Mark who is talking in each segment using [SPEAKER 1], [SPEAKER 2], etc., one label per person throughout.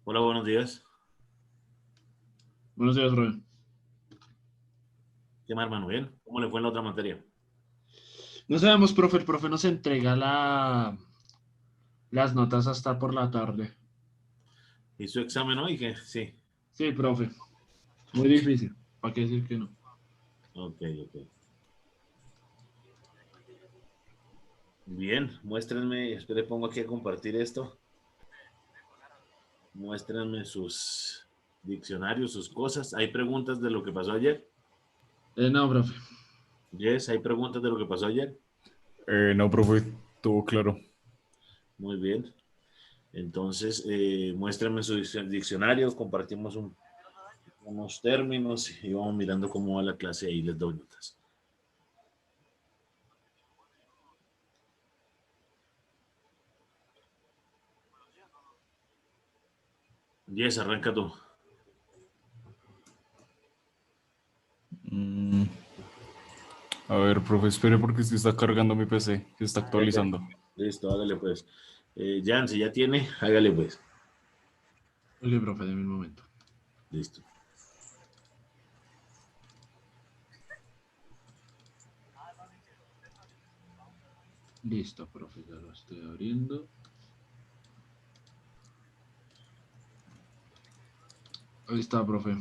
[SPEAKER 1] Hola, buenos días.
[SPEAKER 2] Buenos días, Rubén.
[SPEAKER 1] ¿Qué más, hermano? ¿Bien? ¿Cómo le fue en la otra materia?
[SPEAKER 2] No sabemos, profe, el profe nos entrega las notas hasta por la tarde.
[SPEAKER 1] ¿Y su examen hoy? ¿Qué? Sí.
[SPEAKER 2] Sí, profe, muy difícil. ¿Para qué decir que no?
[SPEAKER 1] Ok, ok. Bien, muéstrenme, espere, pongo aquí a compartir esto. Muéstrenme sus diccionarios, sus cosas. ¿Hay preguntas de lo que pasó ayer?
[SPEAKER 2] No, profe.
[SPEAKER 1] Yes, ¿hay preguntas de lo que pasó ayer?
[SPEAKER 3] No, profe, todo claro.
[SPEAKER 1] Muy bien. Entonces, muéstrenme su diccionario, compartimos unos términos y vamos mirando cómo va la clase y les doy notas. Yes, arranca tú.
[SPEAKER 3] Mm, a ver, profe, espere porque es que está cargando mi PC, se está actualizando.
[SPEAKER 1] Listo, hágale pues. Jan, si ya tiene, hágale pues.
[SPEAKER 2] Ok, profe, deme un momento.
[SPEAKER 1] Listo.
[SPEAKER 2] Listo, profe, ya lo estoy abriendo. Ahí está, profe.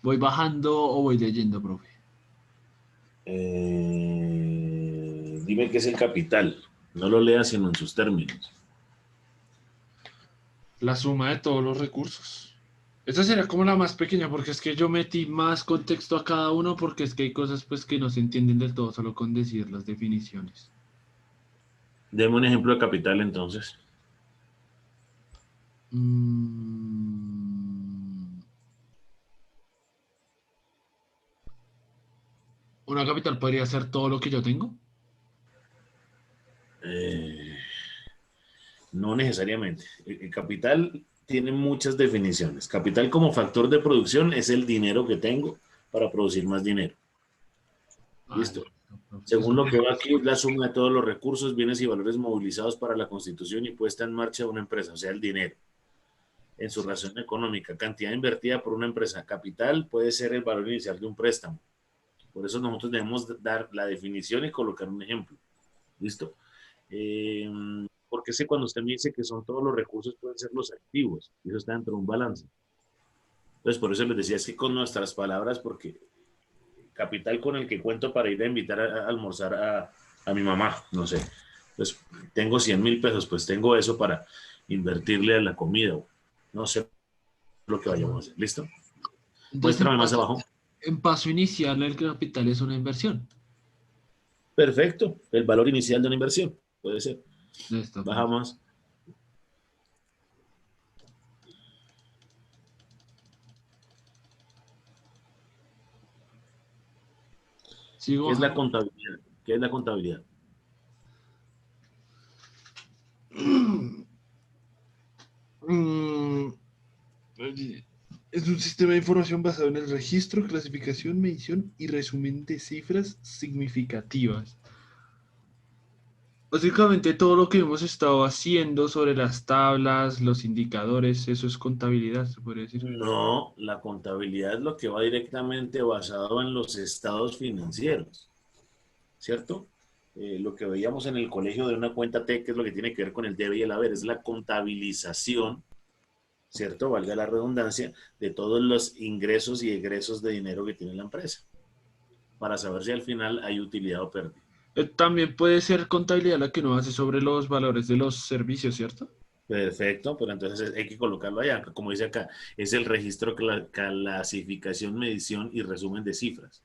[SPEAKER 2] ¿Voy bajando o voy leyendo, profe?
[SPEAKER 1] Dime qué es el capital. No lo leas sino en sus términos.
[SPEAKER 2] La suma de todos los recursos. Esta sería como la más pequeña porque es que yo metí más contexto a cada uno porque es que hay cosas pues que no se entienden del todo solo con decir las definiciones.
[SPEAKER 1] Deme un ejemplo de capital entonces.
[SPEAKER 2] Mm, ¿Una capital podría ser todo lo que yo tengo?
[SPEAKER 1] Eh, no necesariamente. El capital tiene muchas definiciones. Capital como factor de producción es el dinero que tengo para producir más dinero.
[SPEAKER 2] Ah,
[SPEAKER 1] Listo.
[SPEAKER 2] listo, profe. Es
[SPEAKER 1] Según
[SPEAKER 2] que
[SPEAKER 1] lo que va aquí, es la suma de todos los recursos, bienes y valores movilizados para la constitución y puesta en marcha de una empresa, o sea, el dinero, en su
[SPEAKER 2] sí.
[SPEAKER 1] razón económica. Cantidad invertida por una empresa. Capital puede ser el valor inicial de un préstamo. Por eso nosotros debemos dar la definición y colocar un ejemplo. ¿Listo? Eh, porque sé cuando usted me dice que son todos los recursos, pueden ser los activos. Y eso está dentro de un balance. Entonces, por eso les decía, es que con nuestras palabras, porque capital con el que cuento para ir a invitar a almorzar a mi mamá, no sé. Pues tengo 100.000 pesos, pues tengo eso para invertirle a la comida. No sé lo que vayamos a hacer. ¿Listo?
[SPEAKER 2] Entonces,
[SPEAKER 1] Muéstrame más abajo.
[SPEAKER 2] en paso inicial, el capital es una inversión.
[SPEAKER 1] Perfecto. El valor inicial de una inversión. Puede ser.
[SPEAKER 2] Listo, profe.
[SPEAKER 1] Bajamos.
[SPEAKER 2] Sigo
[SPEAKER 1] ¿Qué es la
[SPEAKER 2] bajando.
[SPEAKER 1] contabilidad? ¿Qué es la contabilidad?
[SPEAKER 2] Mm, Es un sistema de información basado en el registro, clasificación, medición y resumen de cifras significativas. Básicamente todo lo que hemos estado haciendo sobre las tablas, los indicadores, eso es contabilidad, se podría decir.
[SPEAKER 1] No, la contabilidad es lo que va directamente basado en los estados financieros, ¿cierto? Lo que veíamos en el colegio de una cuenta T, que es lo que tiene que ver con el debe y el haber, es la contabilización, ¿cierto? Valga la redundancia, de todos los ingresos y egresos de dinero que tiene la empresa, para saber si al final hay utilidad o pérdida.
[SPEAKER 2] También puede ser contabilidad la que uno hace sobre los valores de los servicios, ¿cierto?
[SPEAKER 1] Perfecto, pero entonces hay que colocarlo allá, como dice acá, es el registro, clasificación, medición y resumen de cifras.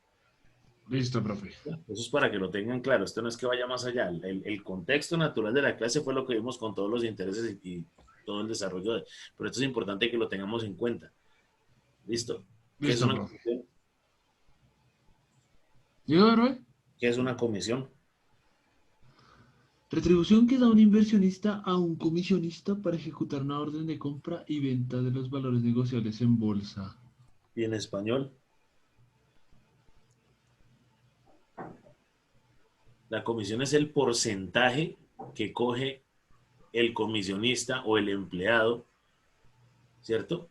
[SPEAKER 2] Listo, profe.
[SPEAKER 1] Eso es para que lo tengan claro. Esto no es que vaya más allá. El contexto natural de la clase fue lo que vimos con todos los intereses y todo el desarrollo. Pero esto es importante que lo tengamos en cuenta. ¿Listo? ¿Qué es
[SPEAKER 2] Listo,
[SPEAKER 1] una
[SPEAKER 2] profe.
[SPEAKER 1] comisión?
[SPEAKER 2] ¿Llegó, profe?
[SPEAKER 1] ¿Qué es una comisión?
[SPEAKER 2] Retribución que da un inversionista a un comisionista para ejecutar una orden de compra y venta de los valores negociables en bolsa.
[SPEAKER 1] Y en español, La comisión es el porcentaje que coge el comisionista o el empleado, ¿cierto?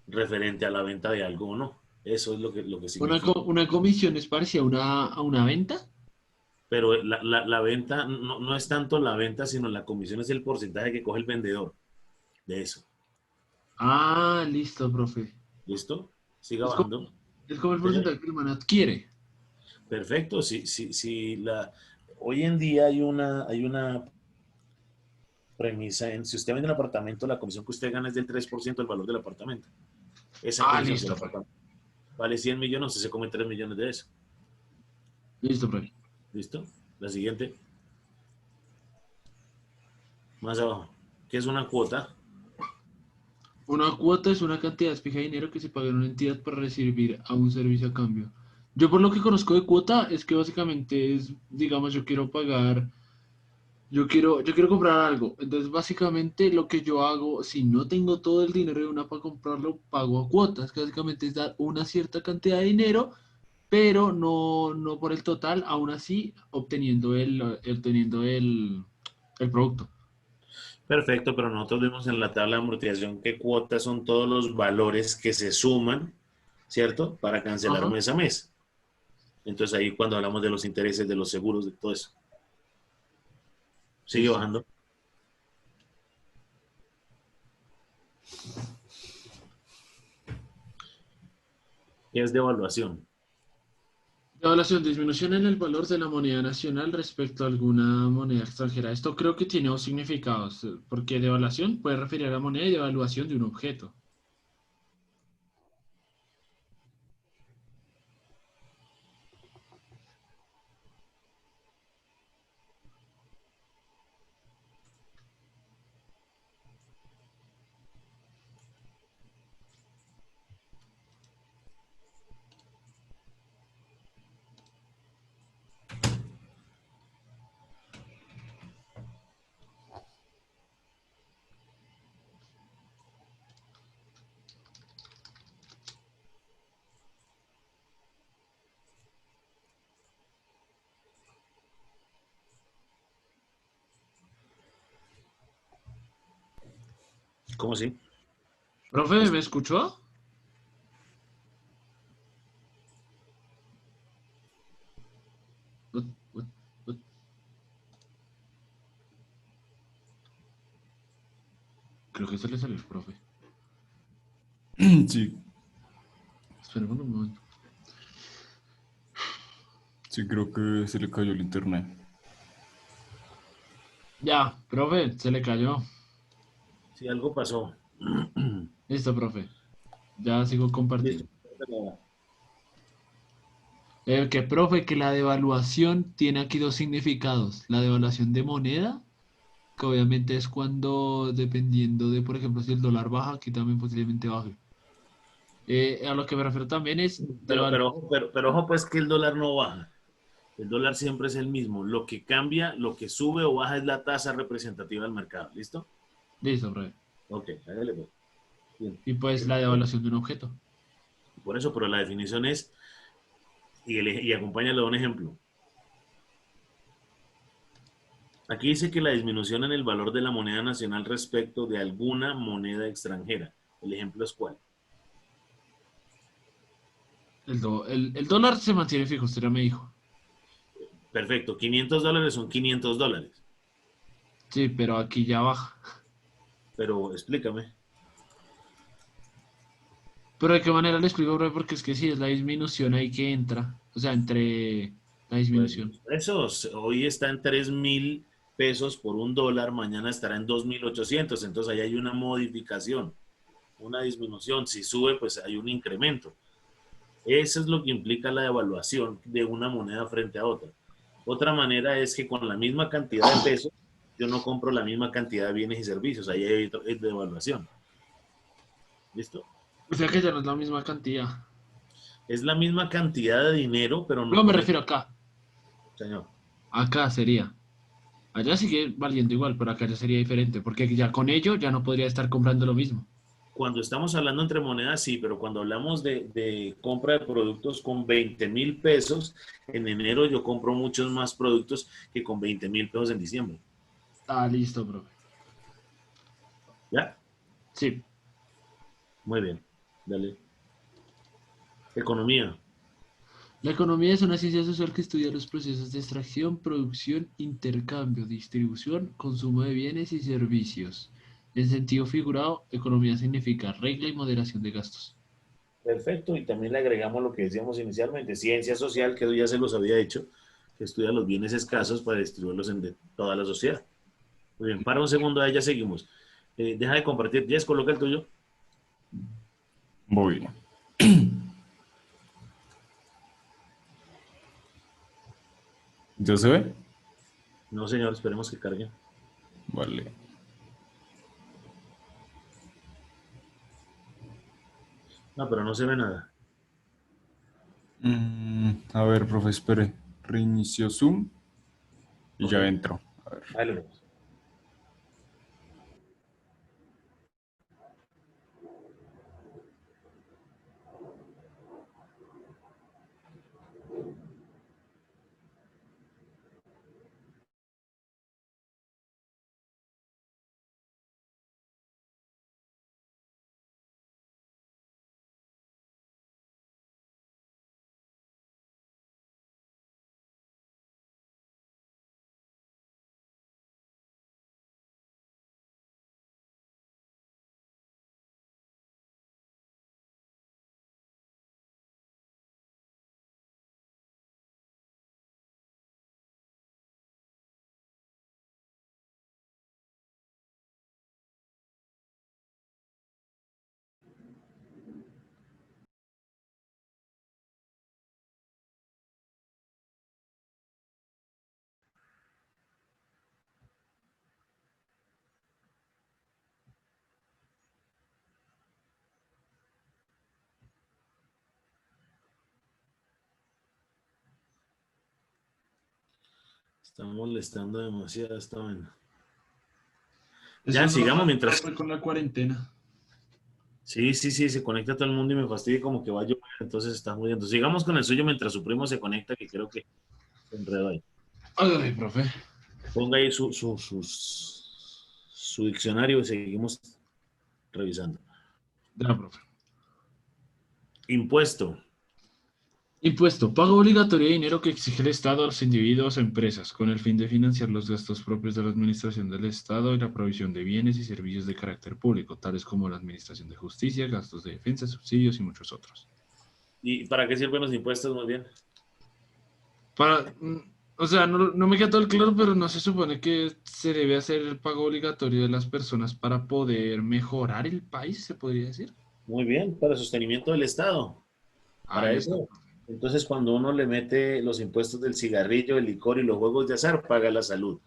[SPEAKER 1] Referente a la venta de algo o no. Eso es lo que significa.
[SPEAKER 2] Una comisión es parecida a una venta.
[SPEAKER 1] Pero la venta no es tanto la venta, sino la comisión es el porcentaje que coge el vendedor de eso.
[SPEAKER 2] Ah, listo, profe.
[SPEAKER 1] ¿Listo? Siga
[SPEAKER 2] Es como,
[SPEAKER 1] bajando.
[SPEAKER 2] es como el
[SPEAKER 1] Señor.
[SPEAKER 2] porcentaje que el man adquiere.
[SPEAKER 1] Perfecto. Hoy en día hay una premisa si usted vende un apartamento, la comisión que usted gana es del 3% del valor del apartamento. Esa
[SPEAKER 2] Ah,
[SPEAKER 1] comisión del
[SPEAKER 2] listo, profe.
[SPEAKER 1] apartamento vale 100 millones, usted se come 3 millones de eso.
[SPEAKER 2] Listo, profe.
[SPEAKER 1] ¿Listo? La siguiente, más abajo. ¿Qué es una cuota?
[SPEAKER 2] Una cuota es una cantidad fija de dinero que se paga en una entidad para recibir a un servicio a cambio. Yo por lo que conozco de cuota es que básicamente es, digamos, yo quiero comprar algo. Entonces básicamente lo que yo hago, si no tengo todo el dinero de una para comprarlo, pago a cuotas, que básicamente es dar una cierta cantidad de dinero, pero no por el total, aún así obteniendo el producto.
[SPEAKER 1] Perfecto, pero nosotros vimos en la tabla de amortización que cuotas son todos los valores que se suman, ¿cierto? Para cancelar
[SPEAKER 2] Ajá.
[SPEAKER 1] mes a mes. Entonces ahí cuando hablamos de los intereses, de los seguros, de todo eso. Sigue
[SPEAKER 2] Listo.
[SPEAKER 1] bajando. ¿Qué es devaluación?
[SPEAKER 2] Devaluación, disminución en el valor de la moneda nacional respecto a alguna moneda extranjera. Esto creo que tiene dos significados, porque devaluación puede referir a la moneda y devaluación de un objeto.
[SPEAKER 1] ¿Cómo así?
[SPEAKER 2] Profe, ¿me escuchó? Ut, ut, ut. Creo que se le salió el profe.
[SPEAKER 3] Sí,
[SPEAKER 2] Espera un momento.
[SPEAKER 3] sí, creo que se le cayó el internet.
[SPEAKER 2] Ya, profe, se le cayó.
[SPEAKER 1] Si algo pasó.
[SPEAKER 2] Listo, profe. Ya sigo
[SPEAKER 1] Listo.
[SPEAKER 2] compartiendo. Que la devaluación tiene aquí dos significados. La devaluación de moneda, que obviamente es cuando, dependiendo de, por ejemplo, si el dólar baja, aquí también posiblemente baje. A lo que me refiero también es
[SPEAKER 1] Pero ojo, pues que el dólar no baja. El dólar siempre es el mismo. Lo que cambia, lo que sube o baja es la tasa representativa del mercado. ¿Listo?
[SPEAKER 2] Listo, profe.
[SPEAKER 1] Ok, hágale pues. Bien.
[SPEAKER 2] Y pues la devaluación de un objeto.
[SPEAKER 1] Por eso, pero la definición es, y acompáñalo de un ejemplo. Aquí dice que la disminución en el valor de la moneda nacional respecto de alguna moneda extranjera. El ejemplo es cuál.
[SPEAKER 2] El dólar se mantiene fijo, usted ya me dijo.
[SPEAKER 1] Perfecto, $500 son $500.
[SPEAKER 2] Sí, pero aquí ya baja.
[SPEAKER 1] Pero explícame.
[SPEAKER 2] Pero de qué manera le explico, profe, porque es que sí, es la disminución ahí que entra. O sea, entre la
[SPEAKER 1] Pues
[SPEAKER 2] disminución.
[SPEAKER 1] eso, hoy está en 3.000 pesos por un dólar, mañana estará en 2.800, entonces ahí hay una modificación, una disminución. Si sube, pues hay un incremento. Eso es lo que implica la devaluación de una moneda frente a otra. Otra manera es que con la misma cantidad de pesos, yo no compro la misma cantidad de bienes y servicios, ahí hay devaluación. ¿Listo?
[SPEAKER 2] O sea que ya no es la misma cantidad.
[SPEAKER 1] Es la misma cantidad de dinero, pero no
[SPEAKER 2] No me
[SPEAKER 1] con el...
[SPEAKER 2] refiero acá.
[SPEAKER 1] Señor.
[SPEAKER 2] Acá sería. Allá sigue valiendo igual, pero acá ya sería diferente, porque ya con ello ya no podría estar comprando lo mismo.
[SPEAKER 1] Cuando estamos hablando entre monedas, sí, pero cuando hablamos de compra de productos con 20.000 pesos, en enero yo compro muchos más productos que con 20.000 pesos en diciembre.
[SPEAKER 2] Ah, listo, profe.
[SPEAKER 1] ¿Ya?
[SPEAKER 2] Sí.
[SPEAKER 1] Muy bien. Dale. Economía.
[SPEAKER 2] La economía es una ciencia social que estudia los procesos de extracción, producción, intercambio, distribución, consumo de bienes y servicios. En sentido figurado, economía significa regla y moderación de gastos.
[SPEAKER 1] Perfecto. Y también le agregamos lo que decíamos inicialmente, ciencia social, que eso ya se los había dicho, que estudia los bienes escasos para distribuirlos en toda la sociedad. Muy bien. Para un segundo, ahí ya seguimos. Deja de compartir. Jess, coloca el tuyo.
[SPEAKER 3] Voy. ¿Ya se ve?
[SPEAKER 1] No, señor, esperemos que cargue.
[SPEAKER 3] Vale.
[SPEAKER 1] No, pero no se ve nada.
[SPEAKER 3] A ver, profe, espere. Reinicio Zoom y
[SPEAKER 1] Ok.
[SPEAKER 3] ya entro. A ver.
[SPEAKER 1] Dale. Está molestando demasiado esta vaina.
[SPEAKER 2] Eso
[SPEAKER 1] Ya,
[SPEAKER 2] es
[SPEAKER 1] sigamos
[SPEAKER 2] normal,
[SPEAKER 1] mientras.
[SPEAKER 2] profe, con la cuarentena.
[SPEAKER 1] Sí, sí, sí, se conecta todo el mundo y me fastidia como que va a llover, entonces está muriendo. Sigamos con el suyo mientras su primo se conecta, que creo que se enredó ahí.
[SPEAKER 2] Hágale, profe.
[SPEAKER 1] Ponga ahí su diccionario y seguimos revisando.
[SPEAKER 2] Ya, profe.
[SPEAKER 1] Impuesto.
[SPEAKER 2] Impuesto. Pago obligatorio de dinero que exige el Estado a los individuos o empresas con el fin de financiar los gastos propios de la administración del Estado y la provisión de bienes y servicios de carácter público, tales como la administración de justicia, gastos de defensa, subsidios y muchos otros.
[SPEAKER 1] ¿Y para qué sirven los impuestos? Muy bien.
[SPEAKER 2] O sea, no me queda todo claro, pero no se supone que se debe hacer el pago obligatorio de las personas para poder mejorar el país, se podría decir.
[SPEAKER 1] Muy bien, para el sostenimiento del Estado.
[SPEAKER 2] Ah,
[SPEAKER 1] Para
[SPEAKER 2] listo.
[SPEAKER 1] eso, entonces cuando uno le mete los impuestos del cigarrillo, el licor y los juegos de azar, paga la salud.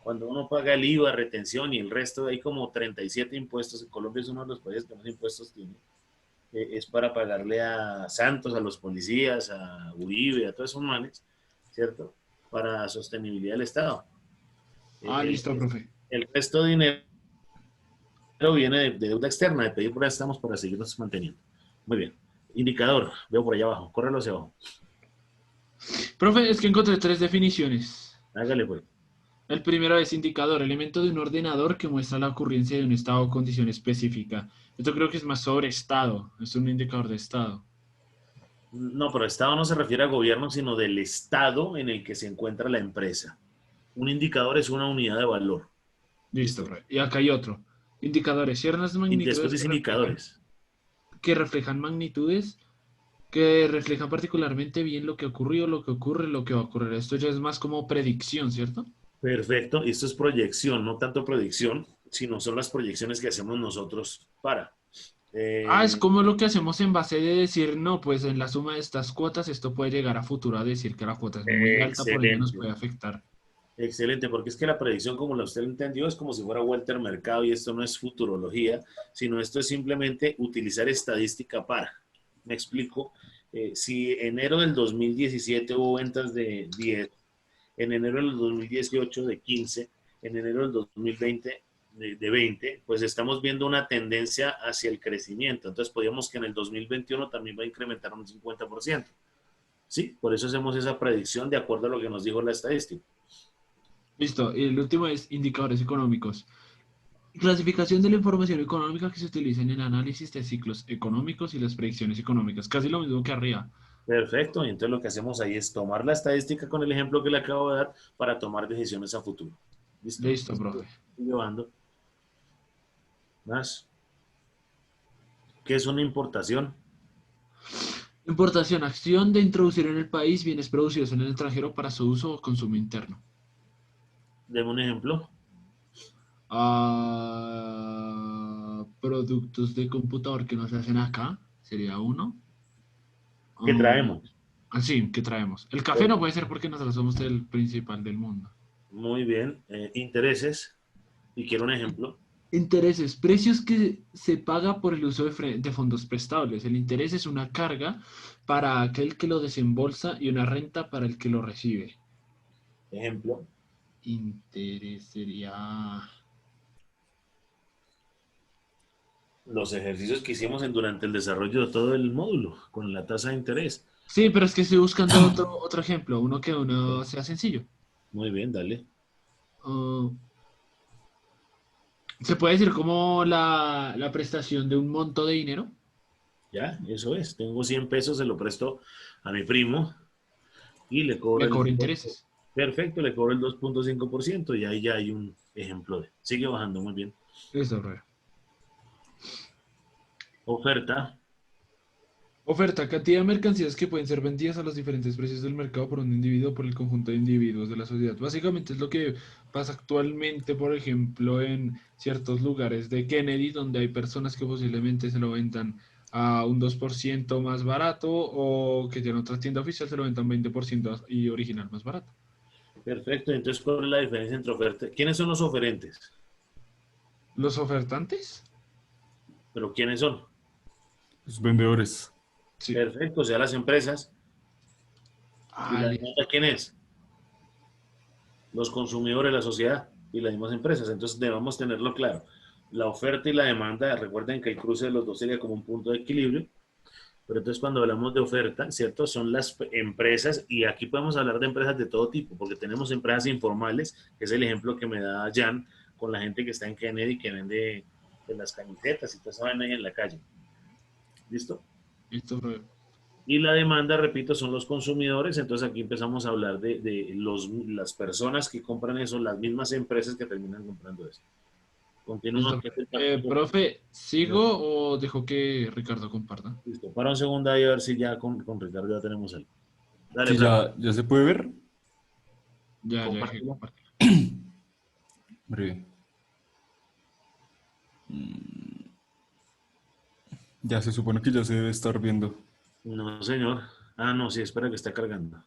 [SPEAKER 1] Cuando uno paga el IVA, retención y el resto, hay como 37 impuestos. En Colombia es uno de los países que más impuestos tiene. Es para pagarle a Santos, a los policías, a Uribe, a todos esos manes, ¿cierto? Para sostenibilidad del Estado.
[SPEAKER 2] Ah,
[SPEAKER 1] El,
[SPEAKER 2] listo, profe.
[SPEAKER 1] el resto de dinero viene de deuda externa, de pedir préstamos para seguirnos manteniendo. Muy bien. Indicador, veo por allá abajo, córrelo hacia abajo.
[SPEAKER 2] Profe, es que encontré tres definiciones.
[SPEAKER 1] Hágale pues.
[SPEAKER 2] El primero es indicador, elemento de un ordenador que muestra la ocurrencia de un estado o condición específica. Esto creo que es más sobre estado, es un indicador de estado.
[SPEAKER 1] No, pero Estado no se refiere a gobierno, sino del Estado en el que se encuentra la empresa. Un indicador es una unidad de valor.
[SPEAKER 2] Listo,
[SPEAKER 1] ¿Listo?
[SPEAKER 2] profe. Y acá hay otro. Indicadores, ciertas
[SPEAKER 1] Y después
[SPEAKER 2] magnitudes
[SPEAKER 1] dice indicadores.
[SPEAKER 2] que reflejan magnitudes que reflejan particularmente bien lo que ocurrió, lo que ocurre, lo que va a ocurrir. Esto ya es más como predicción, ¿cierto?
[SPEAKER 1] Perfecto. Y esto es proyección, no tanto predicción, sino son las proyecciones que hacemos nosotros para.
[SPEAKER 2] Ah, es
[SPEAKER 1] Eh,
[SPEAKER 2] como lo que hacemos en base de decir, no, pues en la suma de estas cuotas esto puede llegar a futuro a decir que la cuota es muy alta, por ende nos
[SPEAKER 1] excelente.
[SPEAKER 2] puede afectar.
[SPEAKER 1] Excelente, porque es que la predicción, como usted lo entendió, es como si fuera Walter Mercado y esto no es futurología, sino esto es simplemente utilizar estadística para. Me explico. Si enero del 2017 hubo ventas de 10, en enero del 2018 de 15, en enero del 2020 de 20, pues estamos viendo una tendencia hacia el crecimiento. Entonces, podríamos que en el 2021 también va a incrementar un 50%. Sí, por eso hacemos esa predicción de acuerdo a lo que nos dijo la estadística.
[SPEAKER 2] Listo. Y el último es indicadores económicos. Clasificación de la información económica que se utiliza en el análisis de ciclos económicos y las predicciones económicas. Casi lo mismo que arriba.
[SPEAKER 1] Perfecto, y entonces lo que hacemos ahí es tomar la estadística con el ejemplo que le acabo de dar para tomar decisiones a futuro. ¿Listo?
[SPEAKER 2] Listo, profe.
[SPEAKER 1] Llevando más. ¿Qué es una importación?
[SPEAKER 2] Importación, acción de introducir en el país bienes producidos en el extranjero para su uso o consumo interno.
[SPEAKER 1] Deme un ejemplo.
[SPEAKER 2] Productos de computador que no se hacen acá, sería uno.
[SPEAKER 1] ¿Qué traemos?
[SPEAKER 2] Sí, ¿qué traemos? El café no puede ser porque nosotros somos el principal del mundo.
[SPEAKER 1] Muy bien. Intereses. Y quiero un ejemplo.
[SPEAKER 2] Intereses, precios que se paga por el uso de fondos prestables. El interés es una carga para aquel que lo desembolsa y una renta para el que lo recibe.
[SPEAKER 1] Ejemplo.
[SPEAKER 2] Interés sería...
[SPEAKER 1] Los ejercicios que hicimos durante el desarrollo de todo el módulo con la tasa de interés.
[SPEAKER 2] Sí, pero es que estoy buscando otro ejemplo, uno que uno sea sencillo.
[SPEAKER 1] Muy bien, dale.
[SPEAKER 2] Ah, ¿se puede decir como la prestación de un monto de dinero?
[SPEAKER 1] Ya, eso es. Tengo 100 pesos, se lo presto a mi primo y le cobro
[SPEAKER 2] Le
[SPEAKER 1] el...
[SPEAKER 2] cobro intereses.
[SPEAKER 1] Perfecto, le cobro el 2.5% y ahí ya hay un ejemplo de... Sigue bajando, muy bien.
[SPEAKER 2] Listo, profe.
[SPEAKER 1] Oferta.
[SPEAKER 2] Oferta, cantidad de mercancías que pueden ser vendidas a los diferentes precios del mercado por un individuo o por el conjunto de individuos de la sociedad. Básicamente es lo que pasa actualmente, por ejemplo, en ciertos lugares de Kennedy, donde hay personas que posiblemente se lo vendan a un 2% más barato o que en otra tienda oficial se lo vendan 20% y original más barato.
[SPEAKER 1] Perfecto, entonces, ¿cuál es la diferencia entre oferta? ¿Quiénes son los oferentes?
[SPEAKER 2] ¿Los ofertantes?
[SPEAKER 1] ¿Pero quiénes son?
[SPEAKER 3] Los vendedores.
[SPEAKER 2] Sí.
[SPEAKER 1] Perfecto, o sea, las empresas. ¿Y
[SPEAKER 2] Ah,
[SPEAKER 1] la
[SPEAKER 2] listo.
[SPEAKER 1] demanda quién es? Los consumidores, la sociedad y las mismas empresas. Entonces debemos tenerlo claro. La oferta y la demanda, recuerden que el cruce de los dos sería como un punto de equilibrio, pero entonces cuando hablamos de oferta, ¿cierto? Son las empresas, y aquí podemos hablar de empresas de todo tipo, porque tenemos empresas informales, que es el ejemplo que me da Jan, con la gente que está en Kennedy, que vende las camisetas y toda esa vaina ahí en la calle. ¿Listo?
[SPEAKER 2] Listo, profe.
[SPEAKER 1] Y la demanda, repito, son los consumidores. Entonces aquí empezamos a hablar de las personas que compran eso, las mismas empresas que terminan comprando eso. Continúa.
[SPEAKER 2] Listo, profe. Profe, ¿sigo o dejo que Ricardo comparta?
[SPEAKER 1] Listo. Para un segundo ahí a ver si ya con Ricardo ya tenemos algo. Dale,
[SPEAKER 3] Sí,
[SPEAKER 1] Fran,
[SPEAKER 3] ya se puede ver.
[SPEAKER 2] Ya dejé
[SPEAKER 1] compártelo.
[SPEAKER 2] compartir.
[SPEAKER 3] Breve. Ya se supone que ya se debe estar viendo.
[SPEAKER 1] No, señor. Ah, no, sí, espera que está cargando.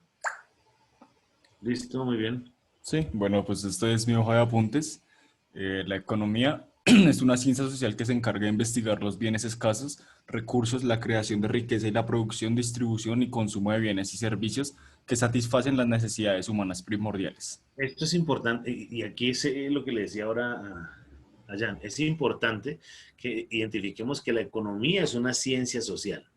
[SPEAKER 1] Listo, muy bien.
[SPEAKER 3] Sí, bueno, pues esto es mi hoja de apuntes. La economía es una ciencia social que se encarga de investigar los bienes escasos, recursos, la creación de riqueza y la producción, distribución y consumo de bienes y servicios que satisfacen las necesidades humanas primordiales.
[SPEAKER 1] Esto es importante, y aquí es lo que le decía ahora a Jan. Es importante que identifiquemos que la economía es una ciencia social,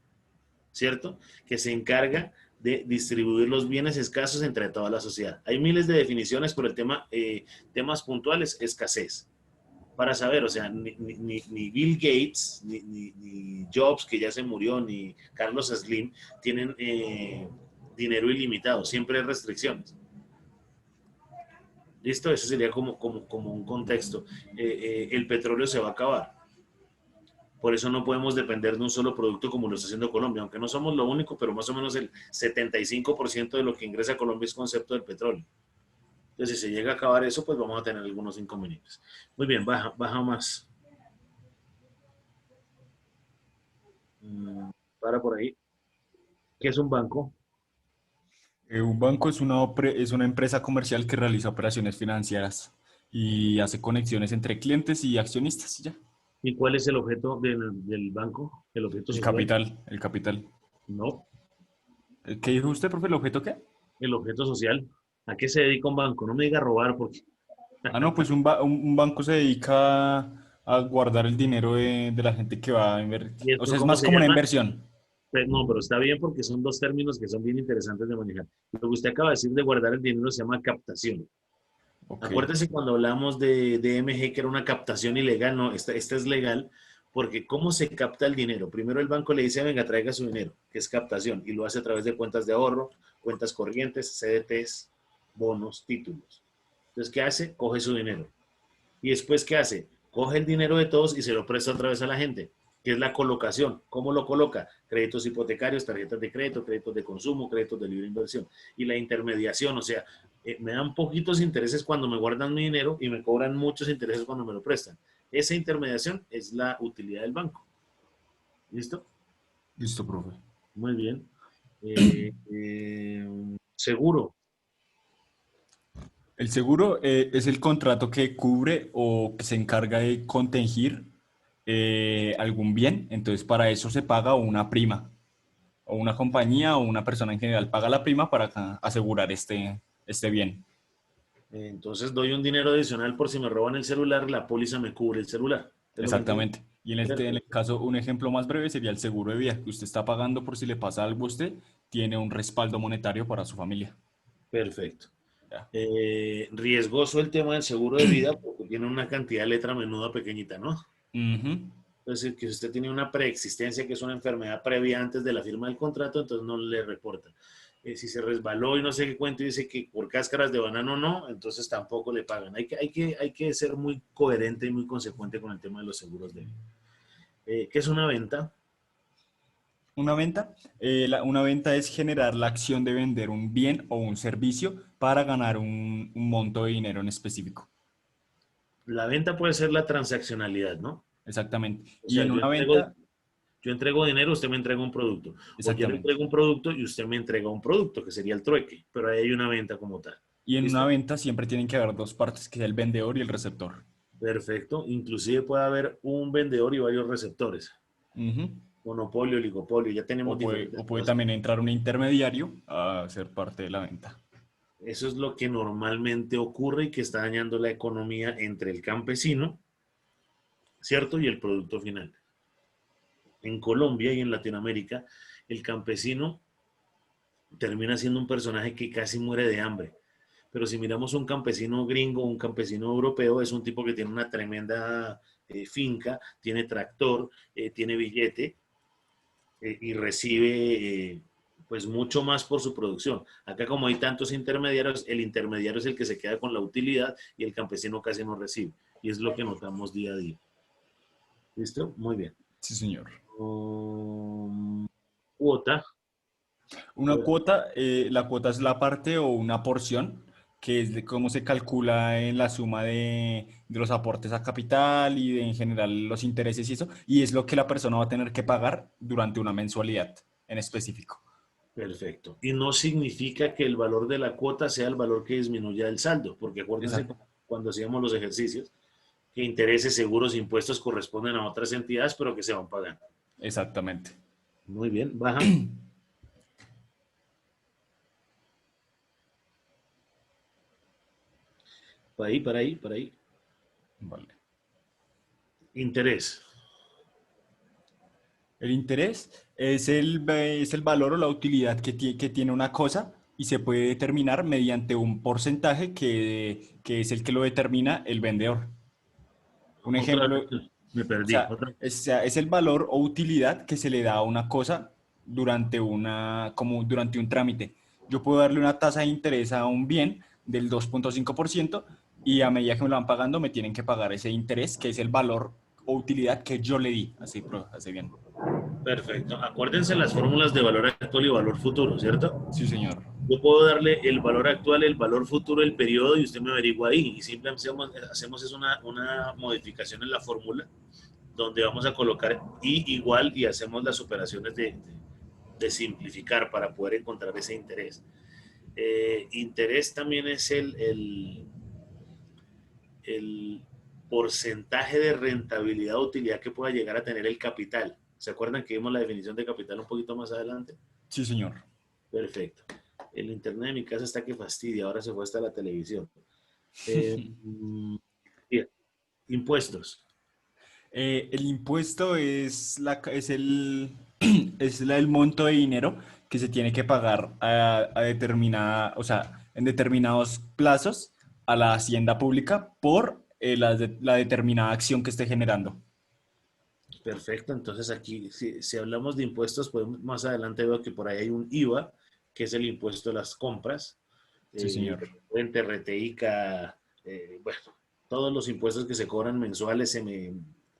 [SPEAKER 1] ¿cierto? Que se encarga de distribuir los bienes escasos entre toda la sociedad. Hay miles de definiciones, pero el tema, temas puntuales, escasez. Para saber, o sea, ni Bill Gates, ni Jobs, que ya se murió, ni Carlos Slim tienen dinero ilimitado, siempre hay restricciones. ¿Listo? Eso sería como un contexto. El petróleo se va a acabar. Por eso no podemos depender de un solo producto como lo está haciendo Colombia, aunque no somos lo único, pero más o menos el 75% de lo que ingresa a Colombia es concepto del petróleo. Entonces, si se llega a acabar eso, pues vamos a tener algunos inconvenientes. Muy bien, baja más. Para por ahí. ¿Qué es un banco?
[SPEAKER 3] Un banco es una empresa comercial que realiza operaciones financieras y hace conexiones entre clientes y accionistas, y ya.
[SPEAKER 1] ¿Y cuál es el objeto del banco? ¿El objeto
[SPEAKER 3] El
[SPEAKER 1] social?
[SPEAKER 3] capital, el capital.
[SPEAKER 1] No,
[SPEAKER 3] ¿Qué dijo usted, profe? ¿El objeto qué?
[SPEAKER 1] el objeto social. ¿A qué se dedica un banco? No me diga robar porque...
[SPEAKER 3] Ah, no, pues un banco se dedica a guardar el dinero de la gente que va a invertir.
[SPEAKER 1] ¿Y
[SPEAKER 3] O
[SPEAKER 1] esto
[SPEAKER 3] sea, es
[SPEAKER 1] cómo
[SPEAKER 3] más
[SPEAKER 1] se
[SPEAKER 3] como una
[SPEAKER 1] llama?
[SPEAKER 3] inversión.
[SPEAKER 1] No, pero está bien porque son dos términos que son bien interesantes de manejar. Lo que usted acaba de decir de guardar el dinero se llama captación.
[SPEAKER 3] Ok,
[SPEAKER 1] Acuérdese cuando hablamos de DMG, que era una captación ilegal, no, esta es legal, porque ¿cómo se capta el dinero? Primero el banco le dice, venga, traiga su dinero, que es captación, y lo hace a través de cuentas de ahorro, cuentas corrientes, CDTs, bonos, títulos. Entonces, ¿qué hace? Coge su dinero. Y después, ¿qué hace? Coge el dinero de todos y se lo presta otra vez a la gente, que es la colocación. ¿Cómo lo coloca? Créditos hipotecarios, tarjetas de crédito, créditos de consumo, créditos de libre inversión. Y la intermediación, o sea, me dan poquitos intereses cuando me guardan mi dinero y me cobran muchos intereses cuando me lo prestan. Esa intermediación es la utilidad del banco. ¿Listo?
[SPEAKER 3] listo, profe.
[SPEAKER 1] Muy bien. Seguro.
[SPEAKER 3] El seguro es el contrato que cubre o que se encarga de contingir algún bien. Entonces, para eso se paga una prima. O una compañía o una persona en general paga la prima para asegurar este bien.
[SPEAKER 1] Entonces doy un dinero adicional por si me roban el celular, la póliza me cubre el celular. ¿Es lo que entiendo?
[SPEAKER 3] Exactamente. Y en el
[SPEAKER 1] Perfecto.
[SPEAKER 3] caso, un ejemplo más breve sería el seguro de vida, que usted está pagando por si le pasa algo a usted, tiene un respaldo monetario para su familia.
[SPEAKER 1] Perfecto.
[SPEAKER 3] Ya.
[SPEAKER 1] Riesgoso el tema del seguro de vida porque tiene una cantidad de letra menuda pequeñita, ¿no?
[SPEAKER 3] Ujú.
[SPEAKER 1] Entonces, que si usted tiene una preexistencia, que es una enfermedad previa antes de la firma del contrato, entonces no le reporta. Si se resbaló y no sé qué cuento y dice que por cáscaras de banano no, entonces tampoco le pagan. Hay que ser muy coherente y muy consecuente con el tema de los seguros de vida. ¿Qué es una venta?
[SPEAKER 3] Una venta. Una venta es generar la acción de vender un bien o un servicio para ganar un monto de dinero en específico.
[SPEAKER 1] La venta puede ser la transaccionalidad, ¿no?
[SPEAKER 3] Exactamente.
[SPEAKER 1] O
[SPEAKER 3] Y
[SPEAKER 1] sea,
[SPEAKER 3] en una venta,
[SPEAKER 1] yo entrego dinero, usted me entrega un producto. O yo le
[SPEAKER 3] exactamente.
[SPEAKER 1] entrego un producto y usted me entrega un producto, que sería el trueque. Pero ahí hay una venta como tal.
[SPEAKER 3] Y en una
[SPEAKER 1] ¿Listo?
[SPEAKER 3] venta siempre tienen que haber dos partes, que es el vendedor y el receptor.
[SPEAKER 1] Perfecto. Inclusive puede haber un vendedor y varios receptores.
[SPEAKER 3] Ujú.
[SPEAKER 1] Monopolio, oligopolio, ya tenemos diferentes
[SPEAKER 3] O puede
[SPEAKER 1] cosas.
[SPEAKER 3] también entrar un intermediario a ser parte de la venta.
[SPEAKER 1] Eso es lo que normalmente ocurre y que está dañando la economía entre el campesino, ¿cierto? Y el producto final. En Colombia y en Latinoamérica, el campesino termina siendo un personaje que casi muere de hambre. Pero si miramos un campesino gringo, un campesino europeo, es un tipo que tiene una tremenda finca, tiene tractor, tiene billete y recibe pues mucho más por su producción. Acá como hay tantos intermediarios, el intermediario es el que se queda con la utilidad y el campesino casi no recibe. Y es lo que notamos día a día. ¿Listo? Muy bien.
[SPEAKER 3] Sí, señor.
[SPEAKER 1] Cuota.
[SPEAKER 3] Una cuota, la cuota es la parte o una porción, que es de cómo se calcula en la suma de los aportes a capital y en general los intereses y eso, y es lo que la persona va a tener que pagar durante una mensualidad en específico.
[SPEAKER 1] Perfecto. Y no significa que el valor de la cuota sea el valor que disminuya el saldo, porque acuérdense
[SPEAKER 3] Exacto.
[SPEAKER 1] cuando hacíamos los ejercicios, que intereses, seguros, impuestos corresponden a otras entidades, pero que se van pagando.
[SPEAKER 3] Exactamente.
[SPEAKER 1] Muy bien, baja. Para ahí, para ahí, para ahí.
[SPEAKER 3] Vale.
[SPEAKER 1] Interés.
[SPEAKER 3] El interés es el valor o la utilidad que tiene una cosa y se puede determinar mediante un porcentaje que es el que lo determina el vendedor. Un
[SPEAKER 1] Otra
[SPEAKER 3] ejemplo,
[SPEAKER 1] vez, me
[SPEAKER 3] o
[SPEAKER 1] perdí.
[SPEAKER 3] sea, es el valor o utilidad que se le da a una cosa como durante un trámite. Yo puedo darle una tasa de interés a un bien del 2,5% y a medida que me lo van pagando me tienen que pagar ese interés, que es el valor o utilidad que yo le di. Así bien.
[SPEAKER 1] Perfecto. Acuérdense las fórmulas de valor actual y valor futuro, ¿cierto?
[SPEAKER 3] Sí, señor.
[SPEAKER 1] Yo puedo darle el valor actual, el valor futuro, el periodo y usted me averigua ahí. Y simplemente hacemos es una modificación en la fórmula donde vamos a colocar y igual y hacemos las operaciones de simplificar para poder encontrar ese interés. Interés también es el porcentaje de rentabilidad o utilidad que pueda llegar a tener el capital. ¿Se acuerdan que vimos la definición de capital un poquito más adelante?
[SPEAKER 3] Sí, señor.
[SPEAKER 1] Perfecto. El internet de mi casa está que fastidia, ahora se fue hasta la televisión. Bien, impuestos.
[SPEAKER 3] El impuesto es, es el monto de dinero que se tiene que pagar a determinada, o sea, en determinados plazos a la hacienda pública por la determinada acción que esté generando.
[SPEAKER 1] Perfecto, entonces aquí, si hablamos de impuestos, podemos, más adelante veo que por ahí hay un IVA, que es el impuesto de las compras,
[SPEAKER 3] Sí, señor.
[SPEAKER 1] rente, reteíca, bueno, todos los impuestos que se cobran mensuales,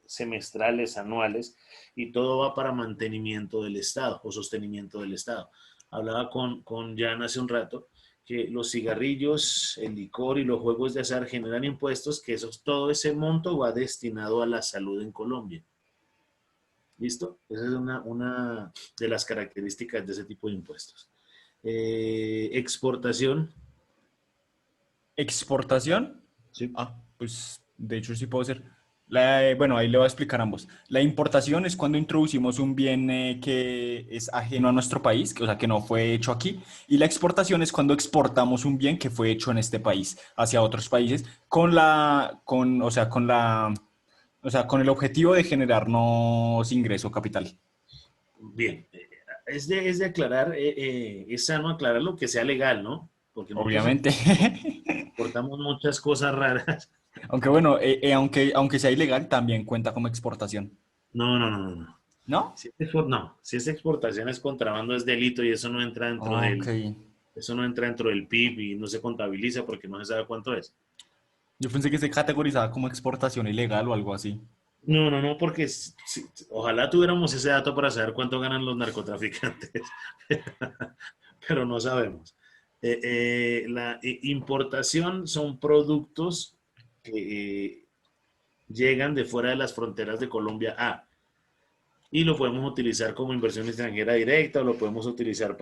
[SPEAKER 1] semestrales, anuales, y todo va para mantenimiento del Estado o sostenimiento del Estado. Hablaba con Jan hace un rato que los cigarrillos, el licor y los juegos de azar generan impuestos, que todo ese monto va destinado a la salud en Colombia. ¿Listo? Esa es una de las características de ese tipo de impuestos. Exportación.
[SPEAKER 3] Exportación.
[SPEAKER 1] Sí.
[SPEAKER 3] Ah, pues de hecho sí puedo ser. Bueno, ahí le voy a explicar ambos. La importación es cuando introducimos un bien que es ajeno a nuestro país, o sea, que no fue hecho aquí. Y la exportación es cuando exportamos un bien que fue hecho en este país hacia otros países o sea, con el objetivo de generarnos ingreso capital.
[SPEAKER 1] Bien. Es de aclarar, es sano aclarar lo que sea legal, ¿no? Porque nosotros
[SPEAKER 3] Obviamente.
[SPEAKER 1] exportamos muchas cosas raras.
[SPEAKER 3] Aunque bueno, aunque sea ilegal, también cuenta como exportación.
[SPEAKER 1] No, no, no, no, no.
[SPEAKER 3] ¿No?
[SPEAKER 1] No, si es exportación es contrabando, es delito y eso no entra
[SPEAKER 3] Ok.
[SPEAKER 1] eso no entra dentro del PIB y no se contabiliza porque no se sabe cuánto es.
[SPEAKER 3] Yo pensé que se categorizaba como exportación ilegal o algo así.
[SPEAKER 1] No, no, no, porque ojalá tuviéramos ese dato para saber cuánto ganan los narcotraficantes, pero no sabemos. La importación son productos que llegan de fuera de las fronteras de Colombia y lo podemos utilizar como inversión extranjera directa o lo podemos utilizar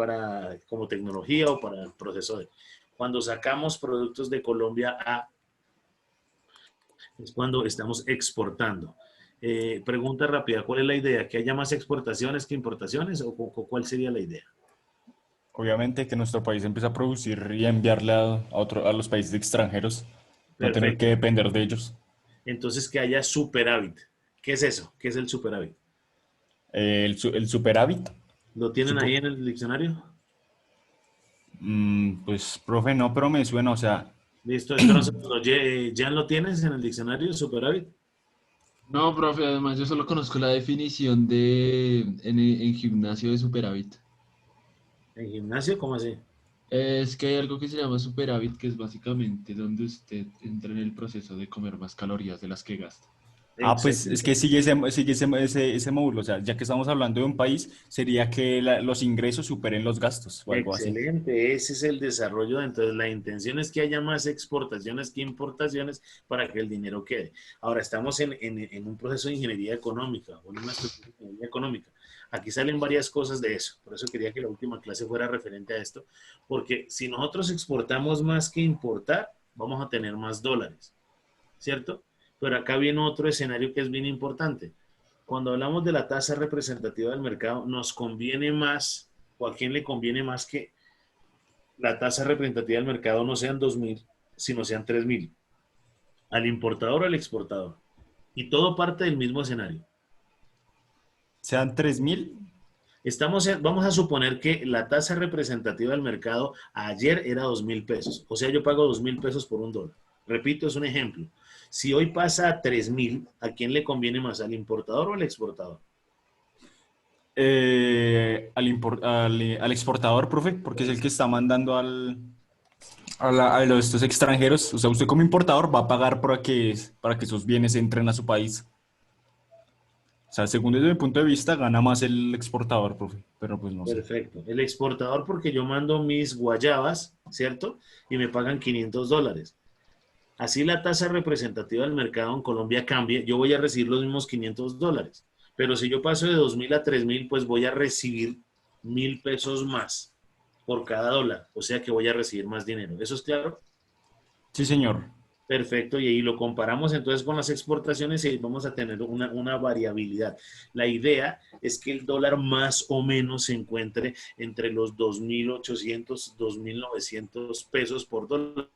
[SPEAKER 1] como tecnología o para el proceso de... Cuando sacamos productos de Colombia es cuando estamos exportando. Pregunta rápida, ¿cuál es la idea? ¿Que haya más exportaciones que importaciones o cuál sería la idea?
[SPEAKER 3] Obviamente que nuestro país empiece a producir y a enviarle a los países extranjeros, no tener que
[SPEAKER 1] Perfecto.
[SPEAKER 3] depender de ellos.
[SPEAKER 1] Entonces, que haya superávit. ¿Qué es eso? ¿Qué es el superávit?
[SPEAKER 3] El superávit,
[SPEAKER 1] ¿Lo tienen ahí
[SPEAKER 3] supo-
[SPEAKER 1] en el diccionario?
[SPEAKER 3] pues, profe, no, pero me suena, o sea,
[SPEAKER 1] Listo, entonces, ¿ya lo tienes en el diccionario, superávit?
[SPEAKER 2] No, profe, además yo solo conozco la definición en gimnasio de superávit.
[SPEAKER 1] ¿En gimnasio? ¿Cómo así?
[SPEAKER 2] Es que hay algo que se llama superávit, que es básicamente donde usted entra en el proceso de comer más calorías de las que gasta.
[SPEAKER 3] pues es que
[SPEAKER 1] Excelente.
[SPEAKER 3] sigue ese módulo, o sea, ya que estamos hablando de un país, sería que los ingresos superen los gastos o algo así.
[SPEAKER 1] Excelente, ese es el desarrollo. Entonces, la intención es que haya más exportaciones que importaciones para que el dinero quede. Ahora, estamos en un proceso de ingeniería económica, o en una estructura de ingeniería económica. Aquí salen varias cosas de eso. Por eso quería que la última clase fuera referente a esto, porque si nosotros exportamos más que importar, vamos a tener más dólares, ¿cierto? Pero acá viene otro escenario que es bien importante. Cuando hablamos de la tasa representativa del mercado, nos conviene más, o a quién le conviene más que la tasa representativa del mercado no sean 2.000, sino sean 3.000. Al importador o al exportador. Y todo parte del mismo escenario.
[SPEAKER 3] Sean 3.000.
[SPEAKER 1] Vamos a suponer que la tasa representativa del mercado ayer era 2.000 pesos. O sea, yo pago 2.000 pesos por un dólar. Repito, es un ejemplo. Si hoy pasa a 3.000, ¿a quién le conviene más? ¿Al importador o al exportador?
[SPEAKER 3] Al exportador, profe, porque es el que está mandando a los estos extranjeros. O sea, usted como importador va a pagar para que esos bienes entren a su país. O sea, según desde mi punto de vista, gana más el exportador, profe, pero pues no sé.
[SPEAKER 1] Perfecto. El exportador porque yo mando mis guayabas, ¿cierto? Y me pagan $500. Así la tasa representativa del mercado en Colombia cambie, yo voy a recibir los mismos $500. Pero si yo paso de 2.000 a 3.000, pues voy a recibir 1.000 pesos más por cada dólar. O sea que voy a recibir más dinero. ¿Eso es claro?
[SPEAKER 3] Sí, señor.
[SPEAKER 1] Perfecto, y ahí lo comparamos entonces con las exportaciones y ahí vamos a tener una variabilidad. La idea es que el dólar más o menos se encuentre entre los 2.800, 2.900 pesos por dólar.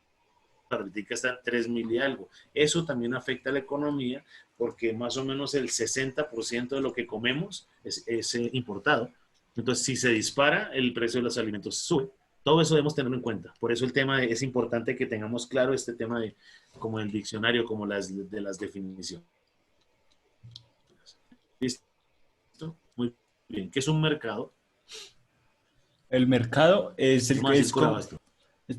[SPEAKER 1] ahorita está en 3.000 y algo. Eso también afecta a la economía porque más o menos el 60% de lo que comemos es importado. Entonces, si se dispara, el precio de los alimentos sube. Todo eso debemos tenerlo en cuenta. Por eso el tema es importante que tengamos claro este tema de como el diccionario, como de las definiciones. ¿Listo? Muy bien. ¿Qué es un mercado?
[SPEAKER 3] El mercado es el
[SPEAKER 1] Vamos a
[SPEAKER 3] que
[SPEAKER 1] decir
[SPEAKER 3] es como...
[SPEAKER 1] Corabasto.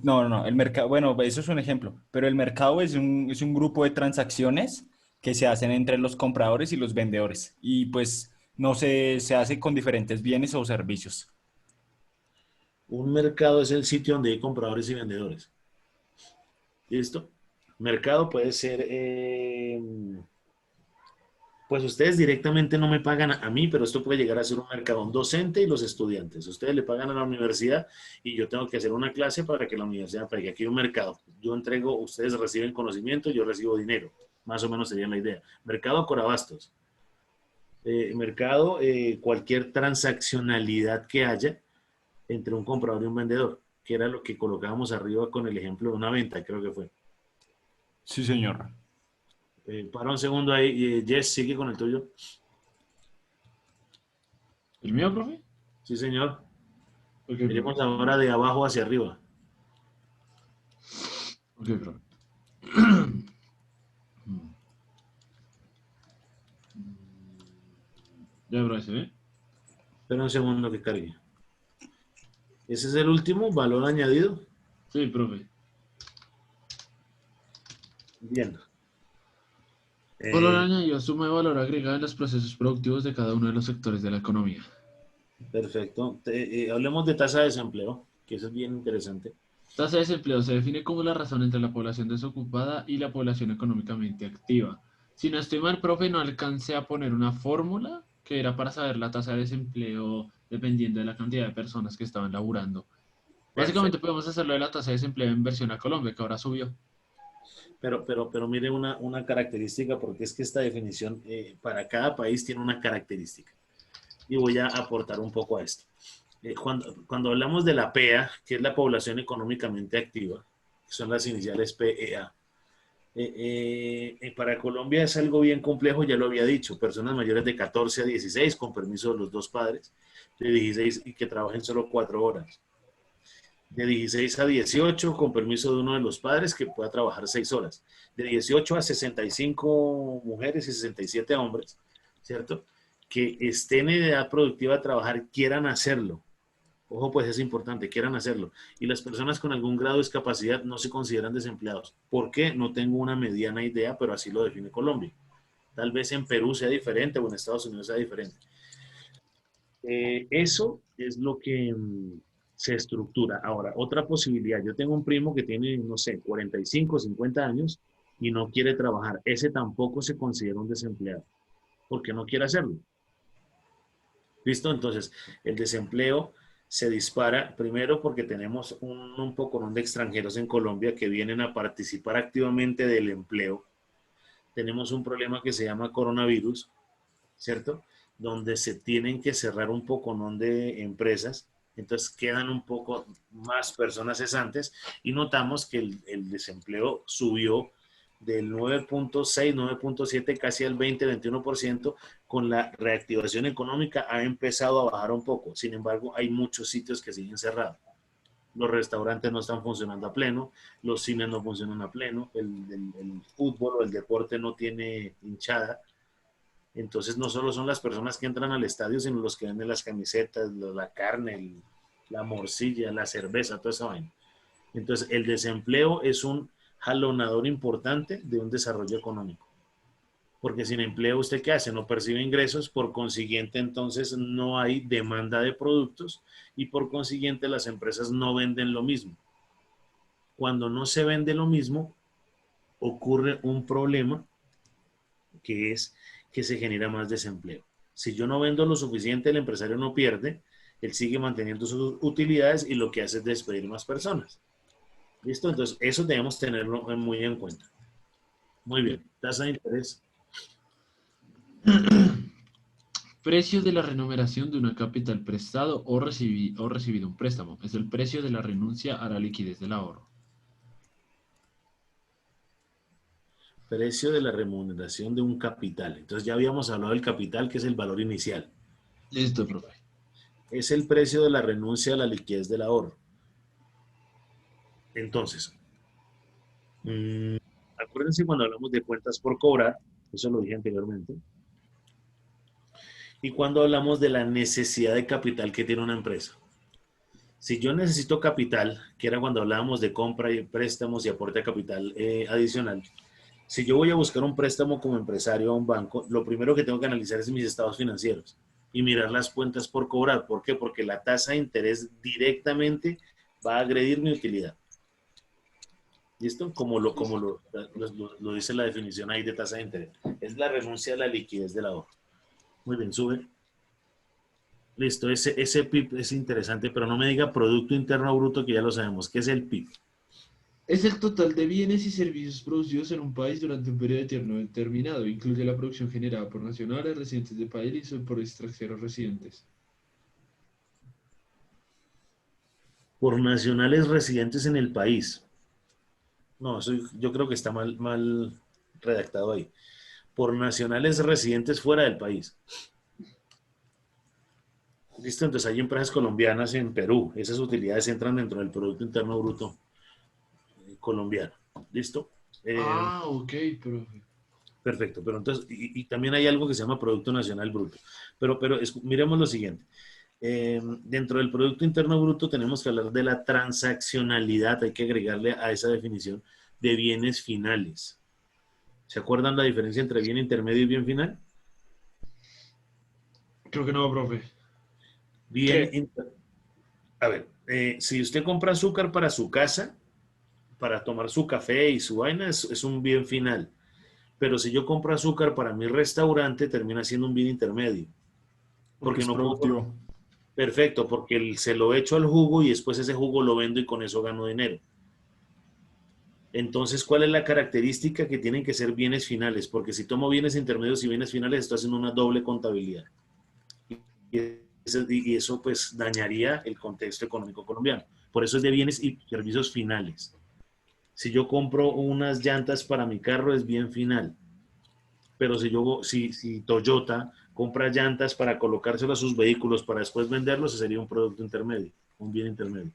[SPEAKER 3] No, el mercado, bueno, eso es un ejemplo, pero el mercado es un grupo de transacciones que se hacen entre los compradores y los vendedores y pues no se hace con diferentes bienes o servicios.
[SPEAKER 1] Un mercado es el sitio donde hay compradores y vendedores. ¿Listo? Mercado puede ser, pues ustedes directamente no me pagan a mí, pero esto puede llegar a ser un mercado, un docente y los estudiantes. Ustedes le pagan a la universidad y yo tengo que hacer una clase para que la universidad, para que aquí hay un mercado. Yo entrego, ustedes reciben conocimiento, yo recibo dinero. Más o menos sería la idea. Mercado Corabastos. Mercado, cualquier transaccionalidad que haya entre un comprador y un vendedor, que era lo que colocábamos arriba con el ejemplo de una venta, creo que fue.
[SPEAKER 3] Sí, señor.
[SPEAKER 1] Para un segundo ahí, Jess, sigue con el tuyo.
[SPEAKER 2] ¿El mío, profe?
[SPEAKER 1] Sí, señor.
[SPEAKER 2] Ok,
[SPEAKER 1] Iremos
[SPEAKER 2] profe.
[SPEAKER 1] ahora de abajo hacia arriba.
[SPEAKER 2] Ok, profe. Ya, profe, ¿se ve?
[SPEAKER 1] Espera un segundo que cargue. Ese es el último valor añadido.
[SPEAKER 2] Sí, profe.
[SPEAKER 1] Bien.
[SPEAKER 2] Valor
[SPEAKER 1] Eh,
[SPEAKER 2] añadido, suma de valor agregado en los procesos productivos de cada uno de los sectores de la economía.
[SPEAKER 1] Perfecto. Hablemos de tasa de desempleo, que eso es bien interesante.
[SPEAKER 2] Tasa de desempleo se define como la razón entre la población desocupada y la población económicamente activa. Si no estoy mal, profe, no alcancé a poner una fórmula que era para saber la tasa de desempleo dependiendo de la cantidad de personas que estaban laburando. Básicamente
[SPEAKER 1] Perfecto.
[SPEAKER 2] podemos hacerlo de la tasa de desempleo en versión a Colombia, que ahora subió.
[SPEAKER 1] Pero mire una característica, porque es que esta definición para cada país tiene una característica. Y voy a aportar un poco a esto. Cuando hablamos de la PEA, que es la población económicamente activa, que son las iniciales PEA, para Colombia es algo bien complejo, ya lo había dicho, personas mayores de 14 a 16 con permiso de los dos padres, de 16 y que trabajen solo 4 horas, de 16 a 18 con permiso de uno de los padres que pueda trabajar 6 horas, de 18 a 65 mujeres y 67 hombres, ¿cierto? Que estén en edad productiva a trabajar, quieran hacerlo. Ojo, pues es importante, quieran hacerlo. Y las personas con algún grado de discapacidad no se consideran desempleados. ¿Por qué? No tengo una mediana idea, pero así lo define Colombia. Tal vez en Perú sea diferente o en Estados Unidos sea diferente. Eso es lo que se estructura. Ahora, otra posibilidad. Yo tengo un primo que tiene, no sé, 45, 50 años y no quiere trabajar. Ese tampoco se considera un desempleado porque no quiere hacerlo. ¿Listo? Entonces, el desempleo se dispara primero porque tenemos un poco de extranjeros en Colombia que vienen a participar activamente del empleo. Tenemos un problema que se llama coronavirus, ¿cierto? Donde se tienen que cerrar un poco de empresas, entonces quedan un poco más personas cesantes y notamos que el desempleo subió del 9.6, 9.7 casi al 20-21%, con la reactivación económica ha empezado a bajar un poco. Sin embargo, hay muchos sitios que siguen cerrados. Los restaurantes no están funcionando a pleno, los cines no funcionan a pleno, el fútbol o el deporte no tiene hinchada. Entonces no solo son las personas que entran al estadio, sino los que venden las camisetas, la carne, la morcilla, la cerveza, toda esa vaina. Entonces el desempleo es un jalonador importante de un desarrollo económico. Porque sin empleo, ¿usted qué hace? No percibe ingresos, por consiguiente, entonces no hay demanda de productos y por consiguiente las empresas no venden lo mismo. Cuando no se vende lo mismo, ocurre un problema que es que se genera más desempleo. Si yo no vendo lo suficiente, el empresario no pierde, él sigue manteniendo sus utilidades y lo que hace es despedir más personas. ¿Listo? Entonces, eso debemos tenerlo muy en cuenta. Muy bien. Tasa de interés.
[SPEAKER 2] Precio de la remuneración de una capital prestado o recibido un préstamo. Es el precio de la renuncia a la liquidez del ahorro.
[SPEAKER 1] Precio de la remuneración de un capital. Entonces ya habíamos hablado del capital, que es el valor inicial.
[SPEAKER 2] Listo, profe.
[SPEAKER 1] Es el precio de la renuncia a la liquidez del ahorro. Entonces, acuérdense cuando hablamos de cuentas por cobrar, eso lo dije anteriormente, y cuando hablamos de la necesidad de capital que tiene una empresa. Si yo necesito capital, que era cuando hablábamos de compra y préstamos y aporte de capital adicional, si yo voy a buscar un préstamo como empresario a un banco, lo primero que tengo que analizar es mis estados financieros y mirar las cuentas por cobrar. ¿Por qué? Porque la tasa de interés directamente va a agredir mi utilidad. ¿Listo? Como lo dice la definición ahí de tasa de interés. Es la renuncia a la liquidez del ahorro. Muy bien, sube. Listo, ese PIB es interesante, pero no me diga Producto Interno Bruto, que ya lo sabemos. ¿Qué es el PIB?
[SPEAKER 2] Es el total de bienes y servicios producidos en un país durante un periodo de tiempo determinado. Incluye la producción generada por nacionales, residentes del país o por extranjeros residentes.
[SPEAKER 1] Por nacionales residentes en el país. No, eso yo creo que está mal redactado ahí. Por nacionales residentes fuera del país. ¿Listo? Entonces hay empresas colombianas en Perú. Esas utilidades entran dentro del Producto Interno Bruto colombiano. ¿Listo?
[SPEAKER 2] Ok, profe.
[SPEAKER 1] Perfecto. Pero entonces, y también hay algo que se llama Producto Nacional Bruto. Pero miremos lo siguiente. Dentro del Producto Interno Bruto tenemos que hablar de la transaccionalidad. Hay que agregarle a esa definición de bienes finales. ¿Se acuerdan la diferencia entre bien intermedio y bien final?
[SPEAKER 2] Creo que no, profe.
[SPEAKER 1] Bien, a ver, si usted compra azúcar para su casa, para tomar su café y su vaina, es un bien final. Pero si yo compro azúcar para mi restaurante, termina siendo un bien intermedio.
[SPEAKER 3] Porque
[SPEAKER 1] Porque
[SPEAKER 3] es
[SPEAKER 1] no puedo.
[SPEAKER 3] productivo.
[SPEAKER 1] Perfecto, porque se lo echo al jugo y después ese jugo lo vendo y con eso gano dinero. Entonces, ¿cuál es la característica? Que tienen que ser bienes finales, porque si tomo bienes intermedios y bienes finales, estoy haciendo una doble contabilidad. Y eso pues dañaría el contexto económico colombiano. Por eso es de bienes y servicios finales. Si yo compro unas llantas para mi carro, es bien final. Pero si Toyota compra llantas para colocárselas a sus vehículos para después venderlos, ese sería un producto intermedio, un bien intermedio.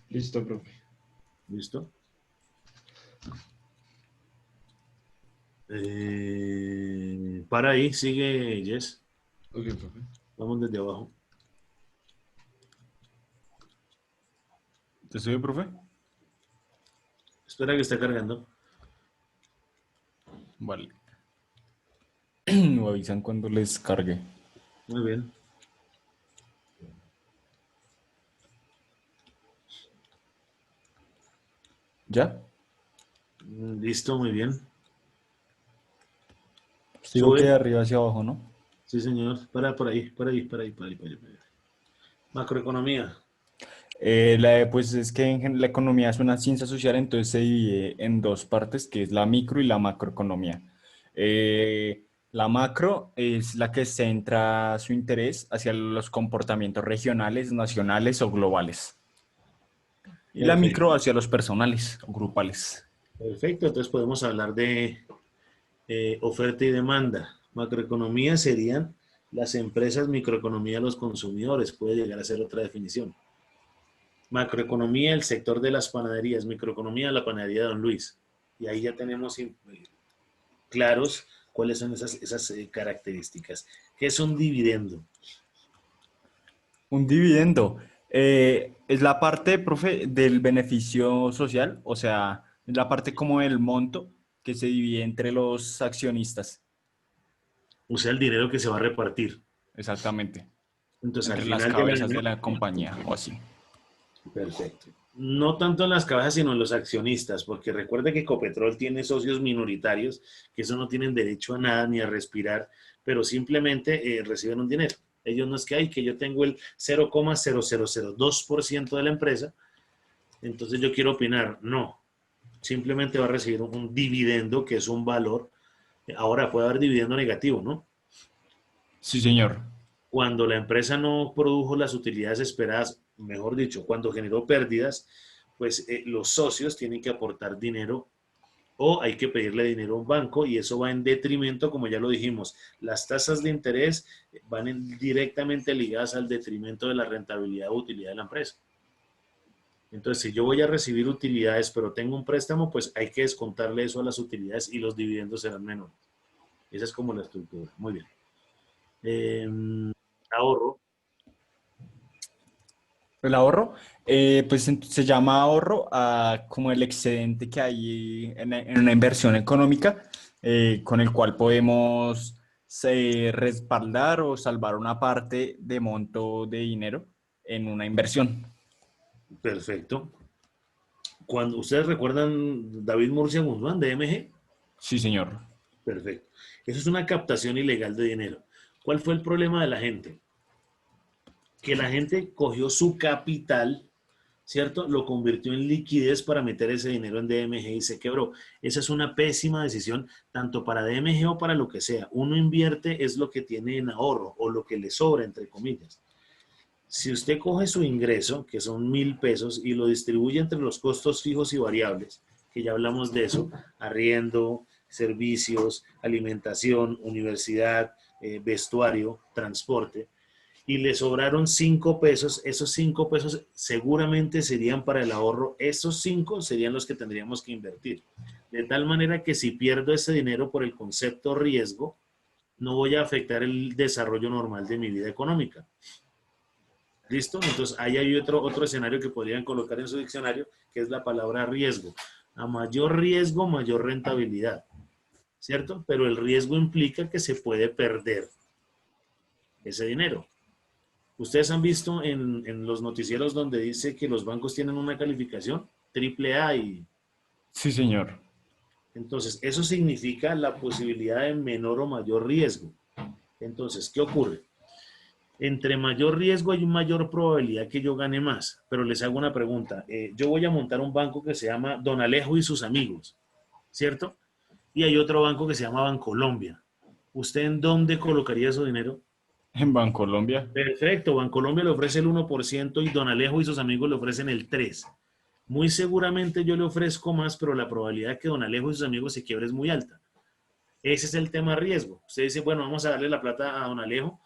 [SPEAKER 2] Listo, profe.
[SPEAKER 1] ¿Listo? Para ahí, sigue Jess.
[SPEAKER 2] Ok, profe.
[SPEAKER 1] Vamos desde abajo.
[SPEAKER 3] ¿Te sube, profe?
[SPEAKER 1] Espera que esté cargando.
[SPEAKER 3] Vale. Me avisan cuando les cargue.
[SPEAKER 1] Muy bien.
[SPEAKER 3] ¿Ya?
[SPEAKER 1] Listo, muy bien.
[SPEAKER 3] Digo que
[SPEAKER 1] Sube.
[SPEAKER 3] de arriba hacia abajo, ¿no?
[SPEAKER 1] Sí, señor. Por ahí. Macroeconomía.
[SPEAKER 3] Pues es que la economía es una ciencia social, entonces se divide en dos partes, que es la micro y la macroeconomía. La macro es la que centra su interés hacia los comportamientos regionales, nacionales o globales. Y la
[SPEAKER 1] Perfecto.
[SPEAKER 3] micro hacia los personales o grupales.
[SPEAKER 1] Perfecto. Entonces podemos hablar de oferta y demanda. Macroeconomía serían las empresas, microeconomía los consumidores. Puede llegar a ser otra definición. Macroeconomía, el sector de las panaderías. Microeconomía, la panadería de Don Luis. Y ahí ya tenemos claros cuáles son esas características. ¿Qué es un dividendo?
[SPEAKER 3] Un dividendo es la parte, profe, del beneficio social, o sea, es la parte como del monto que se divide entre los accionistas.
[SPEAKER 1] O sea, el dinero que se va a repartir.
[SPEAKER 3] Exactamente.
[SPEAKER 1] Entonces, al
[SPEAKER 3] Entre las
[SPEAKER 1] final del
[SPEAKER 3] cabezas de
[SPEAKER 1] año,
[SPEAKER 3] la compañía o así.
[SPEAKER 1] perfecto. No tanto en las cabezas, sino en los accionistas, porque recuerda que Ecopetrol tiene socios minoritarios que eso no tienen derecho a nada ni a respirar, pero simplemente reciben un dinero. Ellos no es que hay, que yo tengo el 0,0002% de la empresa, entonces yo quiero opinar. No, simplemente va a recibir un dividendo que es un valor. Ahora puede haber dividendo negativo, ¿no?
[SPEAKER 3] Sí, señor.
[SPEAKER 1] Cuando la empresa no produjo las utilidades esperadas, mejor dicho, cuando generó pérdidas, pues los socios tienen que aportar dinero o hay que pedirle dinero a un banco y eso va en detrimento, como ya lo dijimos, las tasas de interés van directamente ligadas al detrimento de la rentabilidad o utilidad de la empresa. Entonces, si yo voy a recibir utilidades, pero tengo un préstamo, pues hay que descontarle eso a las utilidades y los dividendos serán menores. Esa es como la estructura. Muy bien. Ahorro.
[SPEAKER 3] El ahorro, pues se llama ahorro como el excedente que hay en una inversión económica, con el cual podemos respaldar o salvar una parte de monto de dinero en una inversión.
[SPEAKER 1] Perfecto. Cuando ustedes recuerdan David Murcia Guzmán de MG,
[SPEAKER 3] Sí, señor.
[SPEAKER 1] perfecto. Eso es una captación ilegal de dinero. ¿Cuál fue el problema de la gente? Que la gente cogió su capital, ¿cierto? Lo convirtió en liquidez para meter ese dinero en DMG y se quebró. Esa es una pésima decisión, tanto para DMG o para lo que sea. Uno invierte es lo que tiene en ahorro o lo que le sobra, entre comillas. Si usted coge su ingreso, que son 1.000 pesos, y lo distribuye entre los costos fijos y variables, que ya hablamos de eso, arriendo, servicios, alimentación, universidad, vestuario, transporte, y le sobraron 5 pesos, esos 5 pesos seguramente serían para el ahorro, esos 5 serían los que tendríamos que invertir. De tal manera que si pierdo ese dinero por el concepto riesgo, no voy a afectar el desarrollo normal de mi vida económica. ¿Listo? Entonces ahí hay otro escenario que podrían colocar en su diccionario, que es la palabra riesgo. A mayor riesgo, mayor rentabilidad, ¿cierto? Pero el riesgo implica que se puede perder ese dinero. Ustedes han visto en los noticieros donde dice que los bancos tienen una calificación triple A y
[SPEAKER 3] Sí, señor.
[SPEAKER 1] entonces eso significa la posibilidad de menor o mayor riesgo. Entonces, ¿qué ocurre? Entre mayor riesgo hay mayor probabilidad que yo gane más. Pero les hago una pregunta. Yo voy a montar un banco que se llama Don Alejo y sus amigos, ¿cierto? Y hay otro banco que se llama Bancolombia. ¿Usted en dónde colocaría su dinero?
[SPEAKER 3] En Bancolombia.
[SPEAKER 1] Perfecto, Bancolombia le ofrece el 1% y Don Alejo y sus amigos le ofrecen el 3%. Muy seguramente yo le ofrezco más, pero la probabilidad de que Don Alejo y sus amigos se quiebre es muy alta. Ese es el tema riesgo. Usted dice, bueno, vamos a darle la plata a Don Alejo,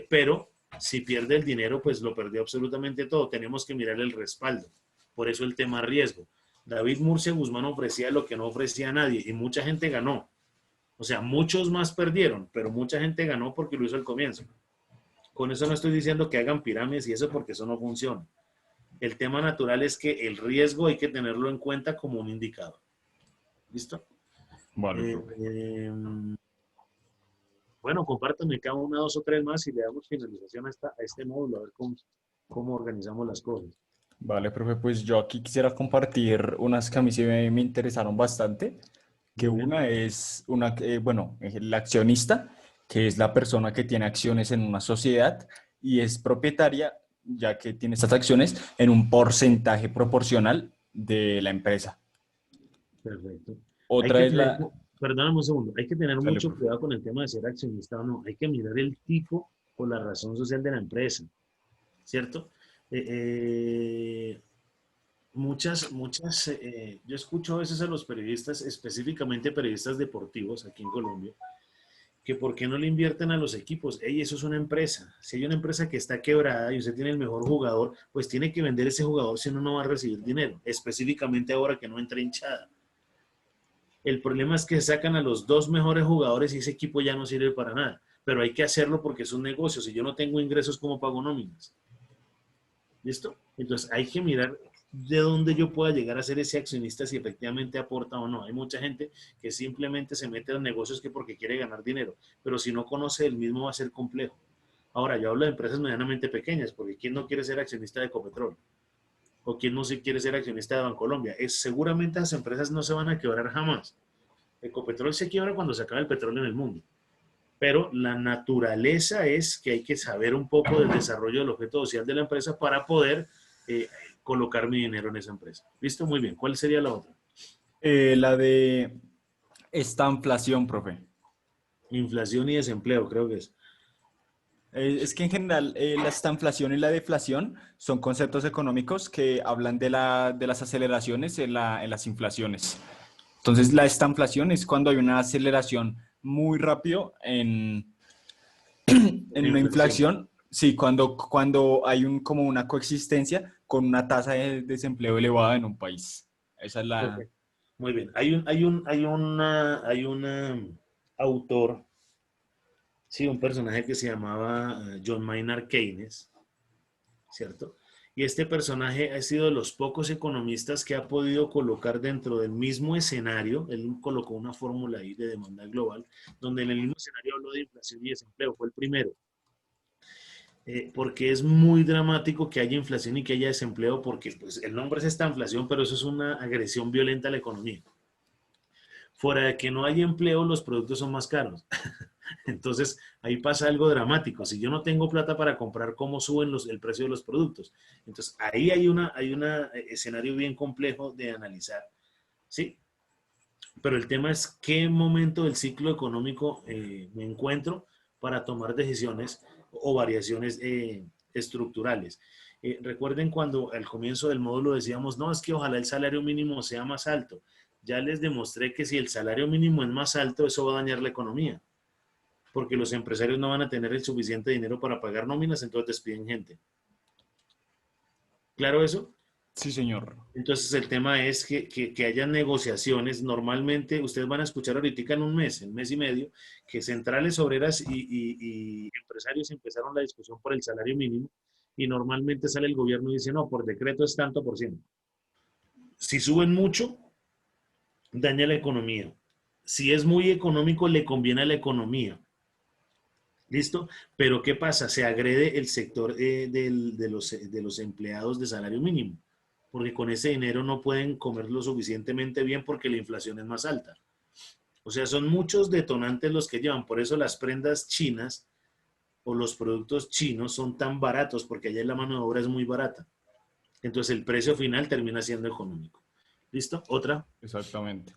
[SPEAKER 1] pero si pierde el dinero, pues lo perdió absolutamente todo. Tenemos que mirar el respaldo. Por eso el tema riesgo. David Murcia Guzmán ofrecía lo que no ofrecía nadie y mucha gente ganó. O sea, muchos más perdieron, pero mucha gente ganó porque lo hizo al comienzo. Con eso no estoy diciendo que hagan pirámides y eso porque eso no funciona. El tema natural es que el riesgo hay que tenerlo en cuenta como un indicador. ¿Listo?
[SPEAKER 3] Vale,
[SPEAKER 1] Eh,
[SPEAKER 3] profe.
[SPEAKER 1] eh, bueno, compártanme cada una, dos o tres más y le damos finalización a este módulo, a ver cómo organizamos las cosas.
[SPEAKER 3] Vale, profe, pues yo aquí quisiera compartir unas que a mí sí me interesaron bastante, que
[SPEAKER 1] Muy bien.
[SPEAKER 3] una es bueno, el accionista, que es la persona que tiene acciones en una sociedad y es propietaria, ya que tiene estas acciones, en un porcentaje proporcional de la empresa.
[SPEAKER 1] Perfecto. Hay
[SPEAKER 3] Otra
[SPEAKER 1] que
[SPEAKER 3] es
[SPEAKER 1] tener,
[SPEAKER 3] la...
[SPEAKER 1] perdóname un segundo, hay que tener
[SPEAKER 3] Dale,
[SPEAKER 1] mucho
[SPEAKER 3] profe.
[SPEAKER 1] cuidado con el tema de ser accionista o no. Hay que mirar el tipo o la razón social de la empresa, ¿cierto? Eh, eh, yo escucho a veces a los periodistas, específicamente periodistas deportivos aquí en Colombia, que por qué no le invierten a los equipos. Ey, eso es una empresa. Si hay una empresa que está quebrada y usted tiene el mejor jugador, pues tiene que vender ese jugador, si no, no va a recibir dinero, específicamente ahora que no entra hinchada. El problema es que sacan a los dos mejores jugadores y ese equipo ya no sirve para nada. Pero hay que hacerlo porque es un negocio. Si yo no tengo ingresos, ¿cómo pago nóminas? ¿Listo? Entonces hay que mirar de dónde yo pueda llegar a ser ese accionista, si efectivamente aporta o no. Hay mucha gente que simplemente se mete a los negocios que porque quiere ganar dinero, pero si no conoce el mismo va a ser complejo. Ahora, yo hablo de empresas medianamente pequeñas, porque ¿quién no quiere ser accionista de Ecopetrol? ¿O quién no se quiere ser accionista de Bancolombia? Seguramente las empresas no se van a quebrar jamás. Ecopetrol se quiebra cuando se acaba el petróleo en el mundo. Pero la naturaleza es que hay que saber un poco del desarrollo del objeto social de la empresa para poder colocar mi dinero en esa empresa. ¿Listo? Muy bien. ¿Cuál sería la otra?
[SPEAKER 3] La de estanflación, profe.
[SPEAKER 1] Inflación y desempleo, creo que es.
[SPEAKER 3] Es que en general la estanflación y la deflación son conceptos económicos que hablan de las aceleraciones en las inflaciones. Entonces, la estanflación es cuando hay una aceleración muy rápido
[SPEAKER 1] La
[SPEAKER 3] en una
[SPEAKER 1] inflación.
[SPEAKER 3] inflación, sí, cuando hay como una coexistencia con una tasa de desempleo elevada en un país. Esa es
[SPEAKER 1] Ok,
[SPEAKER 3] la...
[SPEAKER 1] muy bien. Hay una autor, sí, un personaje que se llamaba John Maynard Keynes, ¿cierto? Y este personaje ha sido de los pocos economistas que ha podido colocar dentro del mismo escenario, él colocó una fórmula ahí de demanda global, donde en el mismo escenario habló de inflación y desempleo, fue el primero. Porque es muy dramático que haya inflación y que haya desempleo, porque pues, el nombre es esta inflación, pero eso es una agresión violenta a la economía. Fuera de que no hay empleo, los productos son más caros. Entonces, ahí pasa algo dramático. Si yo no tengo plata para comprar, ¿cómo suben el precio de los productos? Entonces, ahí hay un escenario bien complejo de analizar, ¿sí? Pero el tema es qué momento del ciclo económico me encuentro para tomar decisiones o variaciones estructurales. Recuerden cuando al comienzo del módulo decíamos, no, es que ojalá el salario mínimo sea más alto. Ya les demostré que si el salario mínimo es más alto, eso va a dañar la economía, porque los empresarios no van a tener el suficiente dinero para pagar nóminas, entonces despiden gente. ¿Claro eso?
[SPEAKER 3] Sí, señor.
[SPEAKER 1] Entonces el tema es que haya negociaciones. Normalmente ustedes van a escuchar ahorita en mes y medio, que centrales obreras y empresarios empezaron la discusión por el salario mínimo y normalmente sale el gobierno y dice, no, por decreto es tanto por ciento. Si suben mucho, daña la economía. Si es muy económico, le conviene a la economía. ¿Listo? Pero ¿qué pasa? Se agrede el sector de los empleados de salario mínimo, porque con ese dinero no pueden comer lo suficientemente bien porque la inflación es más alta. O sea, son muchos detonantes los que llevan. Por eso las prendas chinas o los productos chinos son tan baratos, porque allá la mano de obra es muy barata. Entonces el precio final termina siendo económico. ¿Listo? Otra.
[SPEAKER 3] Exactamente.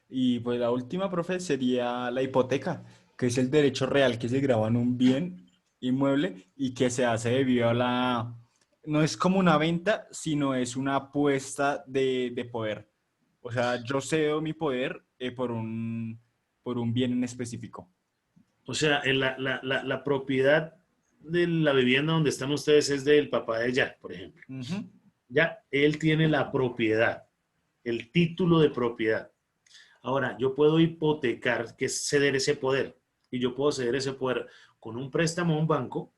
[SPEAKER 3] Y pues la última, profe, sería la hipoteca, que es el derecho real que se graba en un bien inmueble y que se hace debido a la... No es como una venta, sino es una apuesta de poder. O sea, yo cedo mi poder por un bien en específico.
[SPEAKER 1] O sea, la propiedad de la vivienda donde están ustedes es del papá de ella, por ejemplo.
[SPEAKER 3] Ujú.
[SPEAKER 1] Ya, él tiene la propiedad, el título de propiedad. Ahora, yo puedo hipotecar, que es ceder ese poder, y yo puedo ceder ese poder con un préstamo a un banco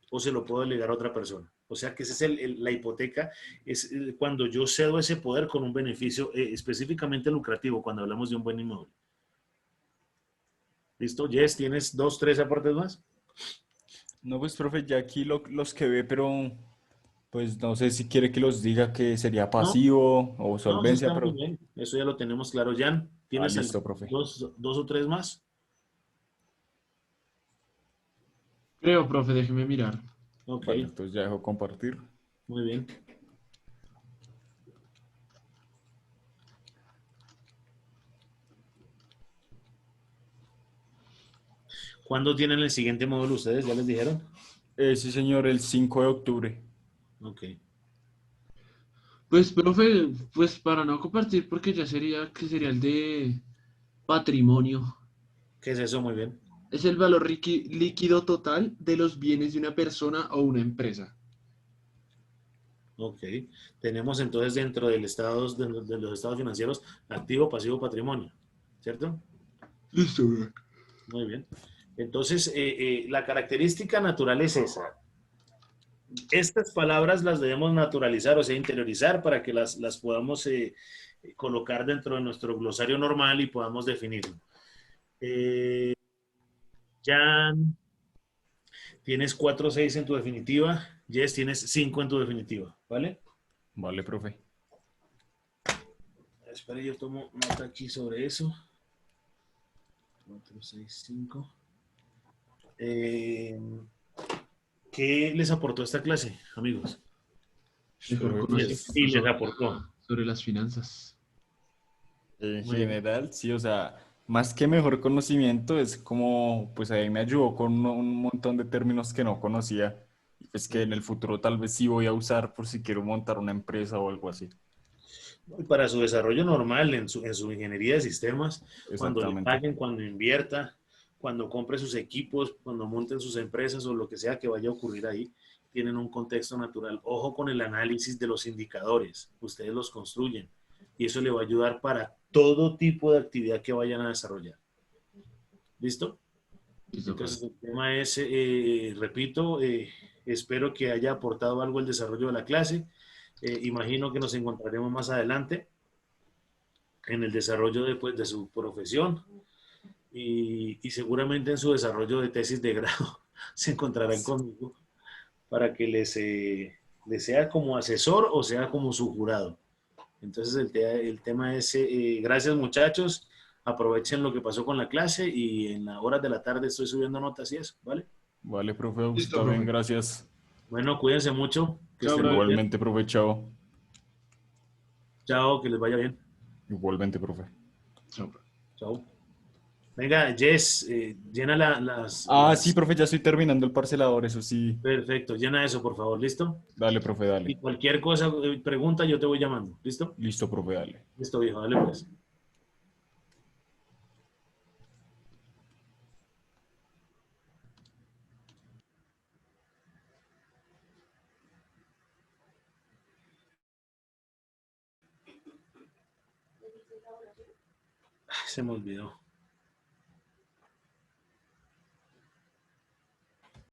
[SPEAKER 1] o se lo puedo delegar a otra persona. O sea que esa es la hipoteca, es cuando yo cedo ese poder con un beneficio específicamente lucrativo, cuando hablamos de un buen inmueble. ¿Listo? Jess, ¿tienes dos, tres aportes más?
[SPEAKER 3] No, pues, profe, ya aquí los que ve, pero pues no sé si quiere que los diga que sería
[SPEAKER 1] No,
[SPEAKER 3] pasivo o
[SPEAKER 1] no, eso
[SPEAKER 3] solvencia,
[SPEAKER 1] está muy
[SPEAKER 3] pero...
[SPEAKER 1] bien. Eso ya lo tenemos claro. Jan,
[SPEAKER 3] Ah,
[SPEAKER 1] ¿tienes
[SPEAKER 3] listo, profe.
[SPEAKER 1] dos o tres más?
[SPEAKER 2] Creo, profe, déjeme mirar.
[SPEAKER 1] Ok,
[SPEAKER 3] Vale, entonces ya dejo compartir.
[SPEAKER 1] muy bien. ¿Cuándo tienen el siguiente módulo ustedes? ¿Ya les dijeron?
[SPEAKER 3] Sí, señor, el 5 de octubre.
[SPEAKER 1] Ok.
[SPEAKER 2] Pues, profe, pues para no compartir, porque ya sería, que sería el de patrimonio.
[SPEAKER 1] ¿Qué es eso? Muy bien.
[SPEAKER 2] Es el valor líquido total de los bienes de una persona o una empresa.
[SPEAKER 1] Ok. Tenemos entonces dentro del estado, de los estados financieros activo, pasivo, patrimonio. ¿Cierto?
[SPEAKER 2] Listo, profe.
[SPEAKER 1] Muy bien. Entonces, la característica natural es esa. Estas palabras las debemos naturalizar, o sea, interiorizar para que las podamos colocar dentro de nuestro glosario normal y podamos definirlo. Eh, Jan, tienes 4 o 6 en tu definitiva. Jess, tienes 5 en tu definitiva. ¿Vale?
[SPEAKER 3] Vale, profe.
[SPEAKER 1] Espera, yo tomo nota aquí sobre eso. 4, 6, 5. ¿Qué les aportó esta clase, amigos?
[SPEAKER 2] Mejor
[SPEAKER 3] Profe, pues
[SPEAKER 1] Y
[SPEAKER 2] conocimiento
[SPEAKER 1] les
[SPEAKER 2] sobre,
[SPEAKER 1] aportó.
[SPEAKER 2] sobre las finanzas.
[SPEAKER 3] en
[SPEAKER 1] Muy bien.
[SPEAKER 3] general, sí, o sea, más que mejor conocimiento, es como, pues ahí me ayudó con un montón de términos que no conocía, y pues que en el futuro tal vez sí voy a usar por si quiero montar una empresa o algo así.
[SPEAKER 1] Y para su desarrollo normal en su ingeniería de sistemas, cuando le
[SPEAKER 3] Exactamente.
[SPEAKER 1] paguen, cuando invierta, cuando compre sus equipos, cuando monten sus empresas o lo que sea que vaya a ocurrir ahí, tienen un contexto natural. Ojo con el análisis de los indicadores, ustedes los construyen y eso le va a ayudar para todo tipo de actividad que vayan a desarrollar. ¿Listo?
[SPEAKER 2] Listo, profe.
[SPEAKER 1] Entonces el tema es, repito, espero que haya aportado algo el desarrollo de la clase. Imagino que nos encontraremos más adelante en el desarrollo de, pues, de su profesión y seguramente en su desarrollo de tesis de grado se encontrarán conmigo para que les sea como asesor o sea como su jurado. Entonces el tema es, gracias muchachos, aprovechen lo que pasó con la clase y en las horas de la tarde estoy subiendo notas y eso, ¿vale?
[SPEAKER 3] Vale, profe, usted
[SPEAKER 2] Listo,
[SPEAKER 3] también,
[SPEAKER 2] profe.
[SPEAKER 3] gracias.
[SPEAKER 1] Bueno, cuídense mucho, que
[SPEAKER 2] Chao,
[SPEAKER 1] estén muy
[SPEAKER 2] profe.
[SPEAKER 1] bien.
[SPEAKER 3] Igualmente, profe, chao.
[SPEAKER 1] Chao, que les vaya bien.
[SPEAKER 3] Igualmente, profe.
[SPEAKER 2] Chao, profe.
[SPEAKER 1] Chao. Venga, Jess, llena
[SPEAKER 3] Ah, sí, profe, ya estoy terminando el parcelador, eso sí.
[SPEAKER 1] Perfecto, llena eso, por favor, ¿listo?
[SPEAKER 3] Dale, profe, dale.
[SPEAKER 1] Y cualquier cosa, pregunta, yo te voy llamando, ¿listo?
[SPEAKER 3] Listo, profe, dale.
[SPEAKER 1] Listo, viejo, dale pues. Se me olvidó.